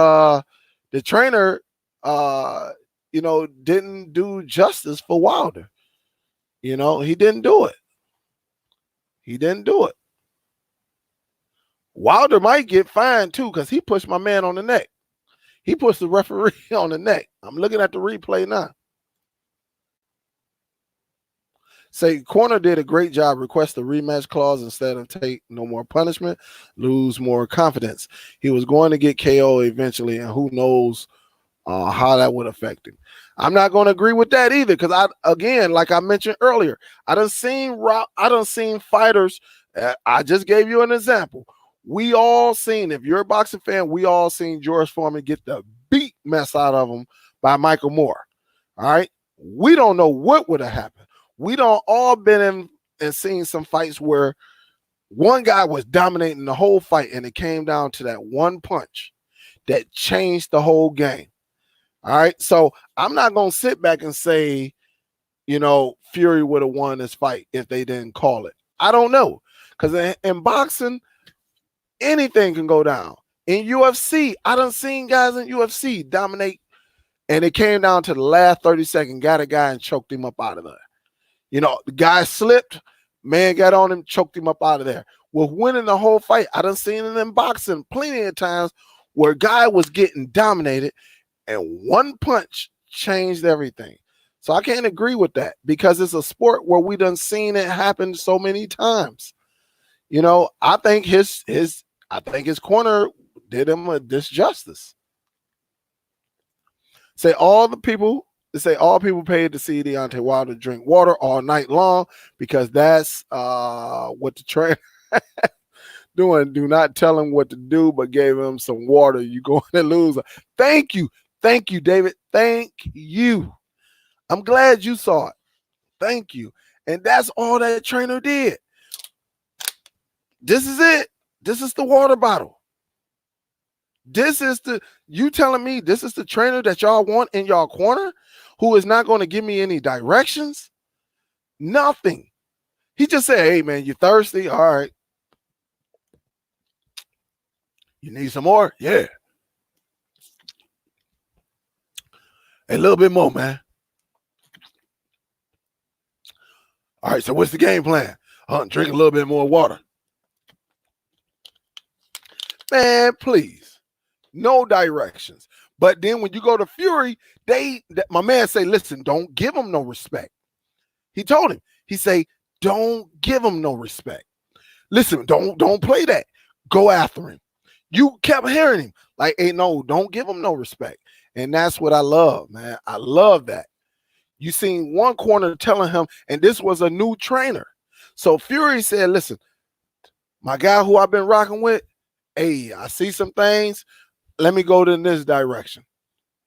the trainer you know, didn't do justice for Wilder. You know, he didn't do it. He didn't do it. Wilder might get fined too, because he pushed my man on the neck. He pushed the referee on the neck. I'm looking at the replay now. Say, corner did a great job. Request the rematch clause instead of take no more punishment, lose more confidence. He was going to get KO eventually, and who knows how that would affect him. I'm not going to agree with that either, because again, like I mentioned earlier, I done seen fighters. I just gave you an example. We all seen, if you're a boxing fan, we all seen George Foreman get the beat mess out of him by Michael Moore. All right, we don't know what would have happened. We don't all been in and seen some fights where one guy was dominating the whole fight, and it came down to that one punch that changed the whole game. All right, so I'm not going to sit back and say, you know, Fury would have won this fight if they didn't call it. I don't know, because in boxing, anything can go down. In UFC, I done seen guys in UFC dominate, and it came down to the last 30 seconds, got a guy and choked him up out of there. You know, the guy slipped, man got on him, choked him up out of there. With winning the whole fight, I done seen it in boxing plenty of times where a guy was getting dominated and one punch changed everything. So I can't agree with that, because it's a sport where we done seen it happen so many times. You know, I think his corner did him a disjustice. All people paid to see Deontay Wilder drink water all night long, because that's what the trainer doing. Do not tell him what to do, but gave him some water. You going to lose. Thank you, David. Thank you. I'm glad you saw it. Thank you. And that's all that trainer did. This is it. This is the water bottle. You telling me this is the trainer that y'all want in y'all corner, who is not going to give me any directions? Nothing. He just said, hey, man, you thirsty? All right. You need some more? Yeah. A little bit more, man. All right, so what's the game plan? Drink a little bit more water. Man, please. No directions. But then when you go to Fury, my man say, listen, don't give him no respect. He told him, he say, don't give him no respect. Listen, don't play that. Go after him. You kept hearing him like, hey, no, don't give him no respect. And that's what I love, man. I love that. You seen one corner telling him, and this was a new trainer. So Fury said, listen, my guy who I've been rocking with, hey, I see some things. Let me go in this direction.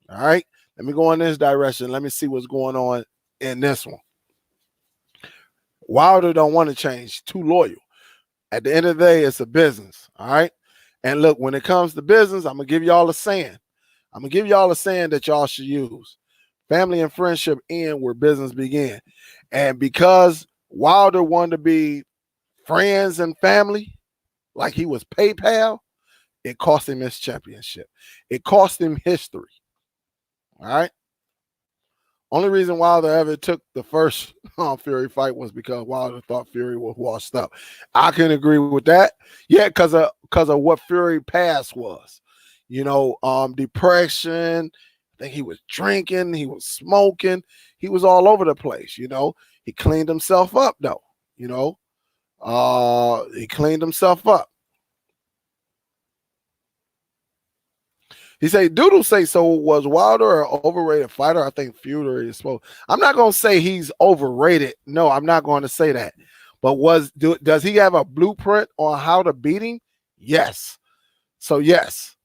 All right? Let me go in this direction. Let me see what's going on in this one. Wilder don't want to change. Too loyal. At the end of the day, it's a business. All right? And look, when it comes to business, I'm going to give y'all a saying. I'm going to give y'all a saying that y'all should use. Family and friendship end where business begin. And because Wilder wanted to be friends and family, like he was PayPal, it cost him his championship. It cost him history. All right? Only reason Wilder ever took the first Fury fight was because Wilder thought Fury was washed up. I can agree with that. Yeah, because of what Fury past was. You know, depression. I think he was drinking. He was smoking. He was all over the place, you know. He cleaned himself up, though, you know. He cleaned himself up. He say, Doodle say, so was Wilder an overrated fighter? I think Fury is supposed. I'm not going to say he's overrated. No, I'm not going to say that. But does he have a blueprint on how to beat him? Yes. So yes,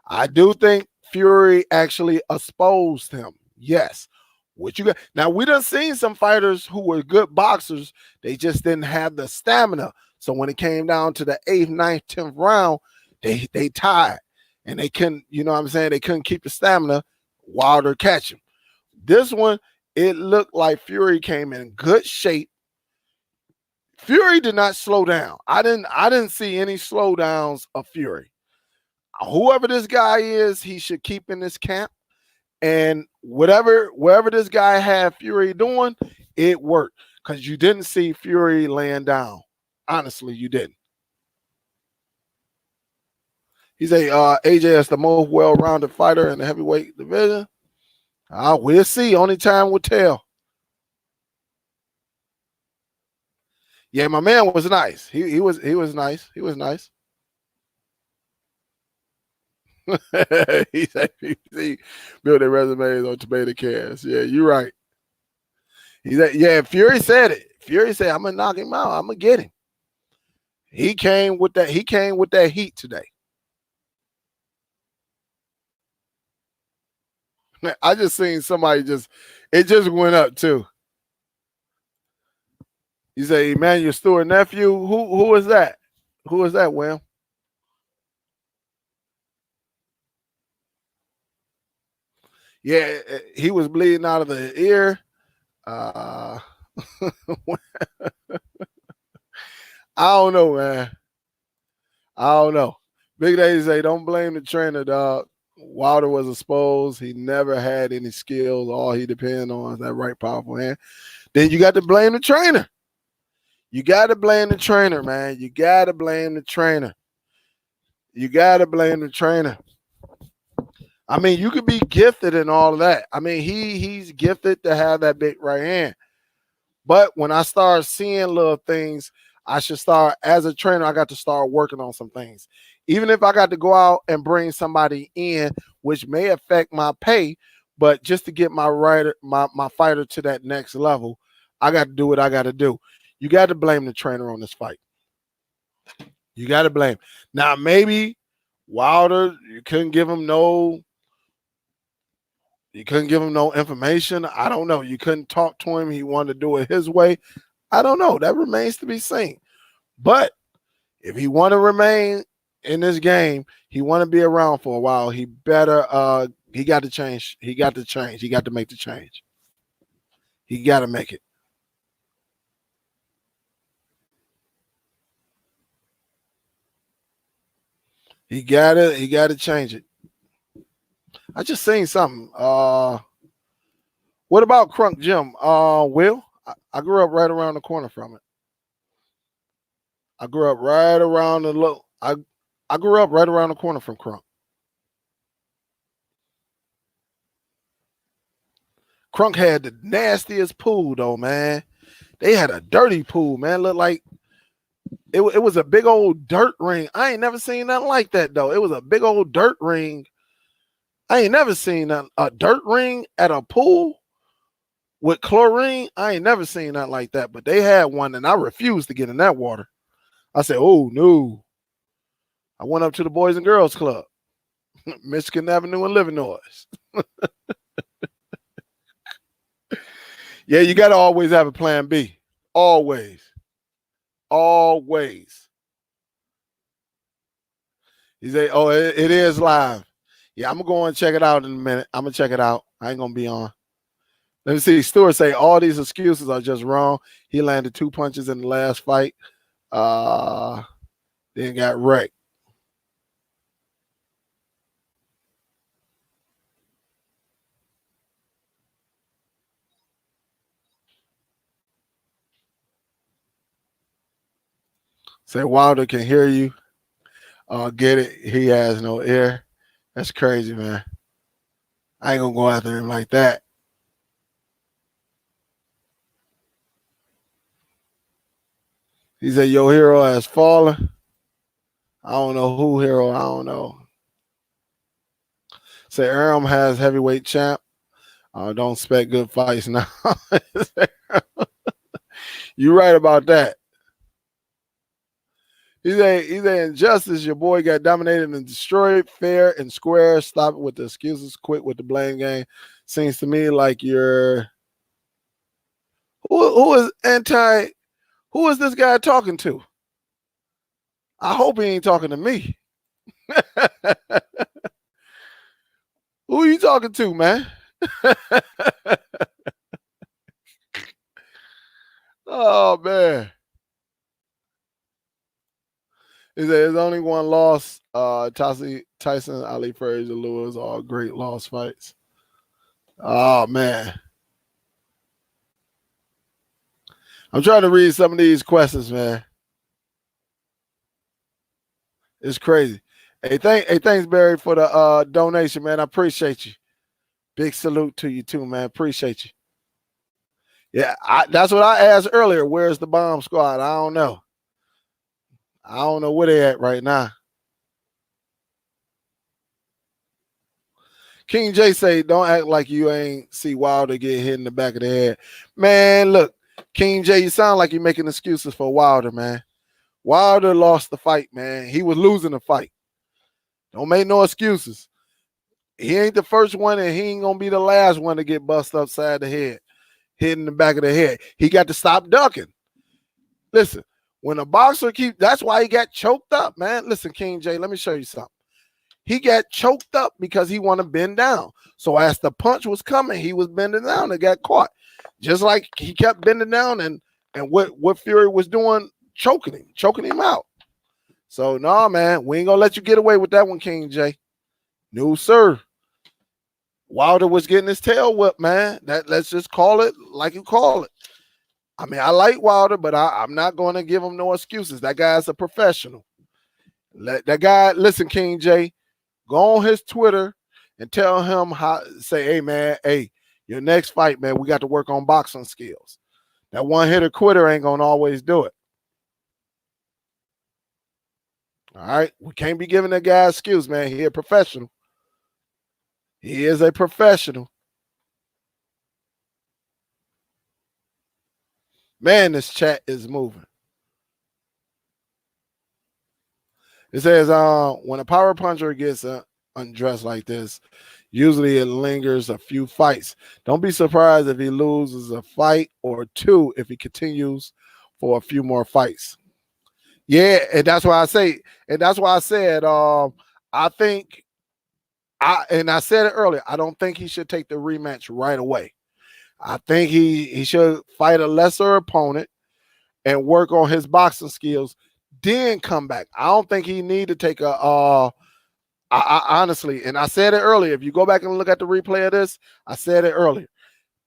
I do think Fury actually exposed him. Yes. What you got now? We done seen some fighters who were good boxers. They just didn't have the stamina. So when it came down to the 8th, 9th, 10th round, they tied. And they couldn't, you know what I'm saying? They couldn't keep the stamina. Wilder catch him. This one, it looked like Fury came in good shape. Fury did not slow down. I didn't see any slowdowns of Fury. Whoever this guy is, he should keep in this camp. And wherever this guy had Fury doing, it worked. Because you didn't see Fury laying down. Honestly, you didn't. He's AJ is the most well-rounded fighter in the heavyweight division. We'll see. Only time will tell. Yeah, my man was nice. He was nice. He was nice. He said, build their resumes on tomato cans. Yeah, you're right. He said, yeah, Fury said it. Fury said, I'm gonna knock him out. I'm gonna get him. He came with that heat today. I just seen somebody it just went up too. You say Emmanuel Stewart nephew. Who is that? Who is that, Will? Yeah, he was bleeding out of the ear. I don't know, man. I don't know. Big Daddy say, don't blame the trainer, dog. Wilder was exposed. He never had any skills. All he depended on is that right powerful hand. Then you got to blame the trainer. You got to blame the trainer, man. You got to blame the trainer. You got to blame the trainer. I mean, you could be gifted and all of that. I mean, he's gifted to have that big right hand. But when I start seeing little things, I should start, as a trainer, I got to start working on some things. Even if I got to go out and bring somebody in, which may affect my pay, but just to get my fighter to that next level, I got to do what I got to do. You got to blame the trainer on this fight. You got to blame. Now, maybe Wilder, you couldn't give him no information. I don't know. You couldn't talk to him. He wanted to do it his way. I don't know. That remains to be seen. But if he want to remain in this game, he want to be around for a while, he better he got to change. He got to change. He got to make the change. He got to make it. He got to change it. I just seen something. What about Crunk Gym? Will, I grew up right around the corner from it. I grew up right around I grew up right around the corner from Crunk. Crunk had the nastiest pool though, man. They had a dirty pool, man. Looked like it was a big old dirt ring. I ain't never seen nothing like that though. It was a big old dirt ring. I ain't never seen a dirt ring at a pool with chlorine. I ain't never seen that like that. But they had one, and I refused to get in that water. I said, "Oh no!" I went up to the Boys and Girls Club, Michigan Avenue in Illinois. Yeah, you got to always have a plan B. Always. He say, "Oh, it is live." Yeah, I'm gonna go and check it out in a minute. I'm gonna check it out. I ain't gonna be on. Let me see. Stewart say all these excuses are just wrong. He landed 2 punches in the last fight. Then got wrecked. Say Wilder can hear you. Get it. He has no ear. That's crazy, man. I ain't gonna go after him like that. He said, your hero has fallen. I don't know who hero. I don't know. Say Aram has heavyweight champ. Don't expect good fights now. You're right about that. He's a injustice. Your boy got dominated and destroyed, fair and square. Stop it with the excuses. Quit with the blame game. Seems to me like you're who is anti. Who is this guy talking to? I hope he ain't talking to me. Who are you talking to, man? Oh man. There's only one loss. Tyson, Ali Frazier, Lewis, all great loss fights. Oh man. I'm trying to read some of these questions, man. It's crazy. Hey, thanks, Barry, for the donation, man. I appreciate you. Big salute to you too, man. Appreciate you. Yeah, that's what I asked earlier. Where's the bomb squad? I don't know. I don't know where they at right now. King J say, don't act like you ain't see Wilder get hit in the back of the head. Man, look, King J, you sound like you're making excuses for Wilder, man. Wilder lost the fight, man. He was losing the fight. Don't make no excuses. He ain't the first one, and he ain't gonna be the last one to get busted upside the head, hit in the back of the head. He got to stop ducking. Listen, when a boxer that's why he got choked up, man. Listen, King J, let me show you something. He got choked up because he wanted to bend down. So as the punch was coming, he was bending down and got caught. Just like he kept bending down, and what Fury was doing, choking him out. So no, man, we ain't gonna let you get away with that one, King J. No, sir. Wilder was getting his tail whipped, man. Let's just call it like you call it. I mean, I like Wilder, but I'm not going to give him no excuses. That guy's a professional. That guy, listen, King J, go on his Twitter and tell him say, hey, man, your next fight, man, we got to work on boxing skills. That one-hitter quitter ain't going to always do it. All right? We can't be giving that guy excuse, man. He a professional. He is a professional. Man, this chat is moving. It says, when a power puncher gets undressed like this, usually it lingers a few fights. Don't be surprised if he loses a fight or two if he continues for a few more fights. Yeah, and that's why I say, and that's why I said, I think, I said it earlier, I don't think he should take the rematch right away. I think he should fight a lesser opponent and work on his boxing skills, then come back. I don't think he need to take I honestly, and I said it earlier, if you go back and look at the replay of this, I said it earlier.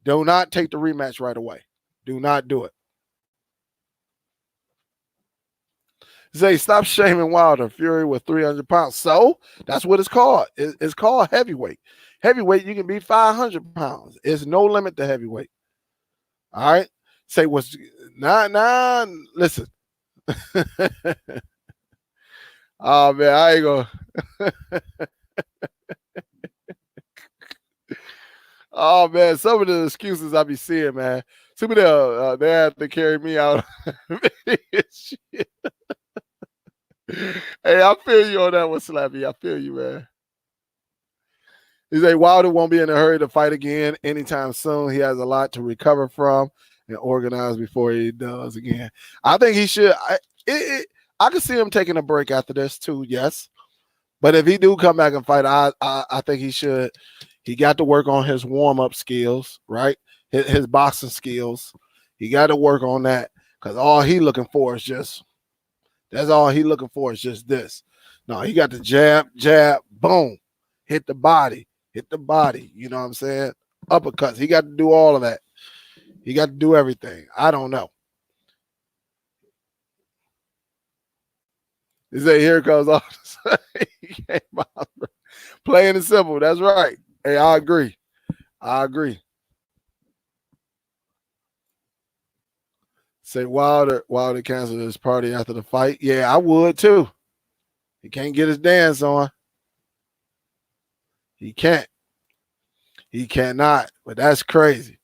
Do not take the rematch right away. Do not do it. Say, stop shaming Wilder. Fury with 300 pounds. So that's what it's called. It's called heavyweight. Heavyweight, you can be 500 pounds. It's no limit to heavyweight. All right. Say what's nah. Listen. Oh man, I ain't gonna. Oh man, some of the excuses I be seeing, man. Superdell, they have to carry me out. Hey, I feel you on that one, Slappy. I feel you, man. He say Wilder won't be in a hurry to fight again anytime soon. He has a lot to recover from and organize before he does again. I think he should. I could see him taking a break after this too. Yes, but if he do come back and fight, I think he should. He got to work on his warm up skills, right? His boxing skills. He got to work on that because all he looking for is just. That's all he looking for is just this. No, he got the jab, boom, hit the body. You know what I'm saying? Uppercuts. He got to do all of that. He got to do everything. I don't know. He said, here comes all plain and simple. That's right. Hey, I agree. Say Wilder canceled his party after the fight. Yeah, I would too. He can't get his dance on. He can't. He cannot. But that's crazy.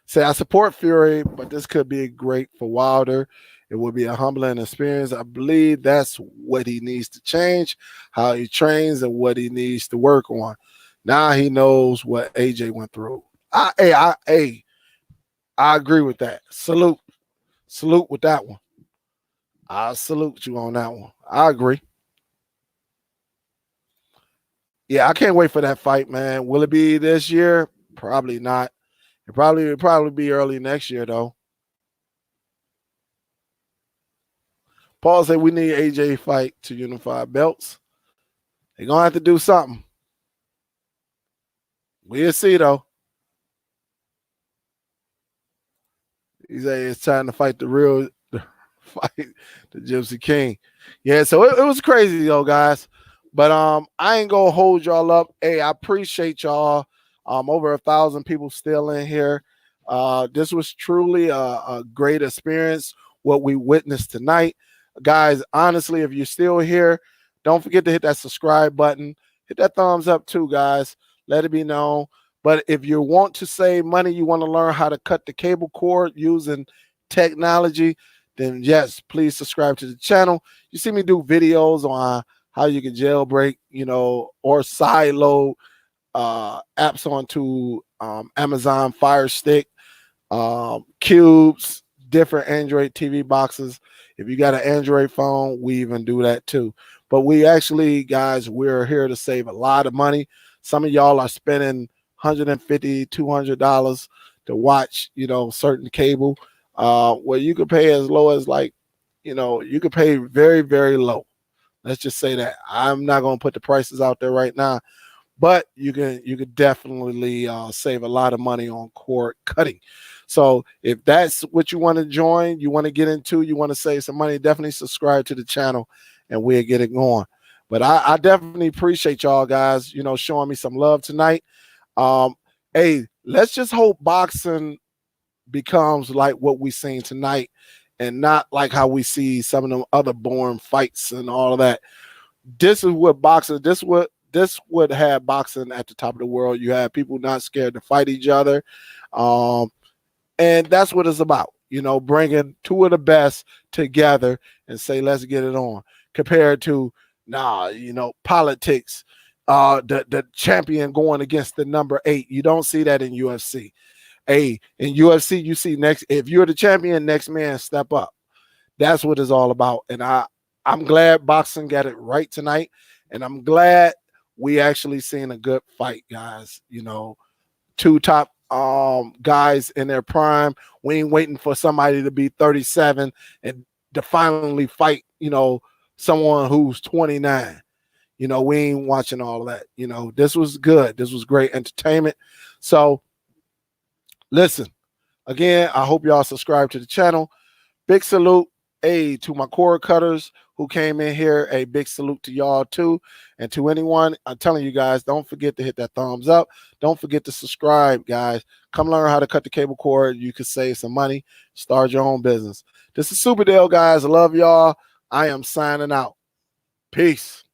Say, I support Fury, but this could be great for Wilder. It would be a humbling experience. I believe that's what he needs to change, how he trains and what he needs to work on. Now he knows what AJ went through. I agree with that. Salute with that one. I salute you on that one. I agree. Yeah, I can't wait for that fight, man. Will it be this year? Probably not. It'll probably be early next year, though. Paul said we need AJ fight to unify belts. They're gonna have to do something. We'll see, though. He said it's time to fight fight the Gypsy King. Yeah, so it was crazy though, guys. But I ain't gonna hold y'all up. Hey, I appreciate y'all. Over 1,000 people still in here. This was truly a great experience. What we witnessed tonight, guys. Honestly, if you're still here, don't forget to hit that subscribe button. Hit that thumbs up too, guys. Let it be known. But if you want to save money, you want to learn how to cut the cable cord using technology, then yes, please subscribe to the channel. You see me do videos on how you can jailbreak, or sideload apps onto Amazon Fire Stick, cubes, different Android TV boxes. If you got an Android phone, we even do that too. But we actually, guys, we're here to save a lot of money. Some of y'all are spending $150, $200 to watch, certain cable. Where you could pay as low as you could pay very, very low. Let's just say that. I'm not going to put the prices out there right now, but you could definitely save a lot of money on cord cutting. So if that's what you want to join, you want to get into, you want to save some money, definitely subscribe to the channel and we'll get it going. But I definitely appreciate y'all guys, showing me some love tonight. Hey, let's just hope boxing becomes like what we seen tonight and not like how we see some of them other boring fights and all of that. This is what boxing, this would have boxing at the top of the world. You have people not scared to fight each other. And that's what it's about, bringing two of the best together and say, let's get it on, compared to, politics, the champion going against the number 8. You don't see that in UFC. Hey, in UFC, you see if you're the champion, next man step up. That's what it's all about. And I'm glad boxing got it right tonight. And I'm glad we actually seen a good fight, guys. Two top guys in their prime. We ain't waiting for somebody to be 37 and to finally fight, someone who's 29. We ain't watching all that. This was good. This was great entertainment. So listen, again, I hope y'all subscribe to the channel. Big salute, to my cord cutters who came in here. A big salute to y'all too. And to anyone, I'm telling you guys, don't forget to hit that thumbs up. Don't forget to subscribe, guys. Come learn how to cut the cable cord. You can save some money, start your own business. This is Superdell, guys. I love y'all. I am signing out. Peace.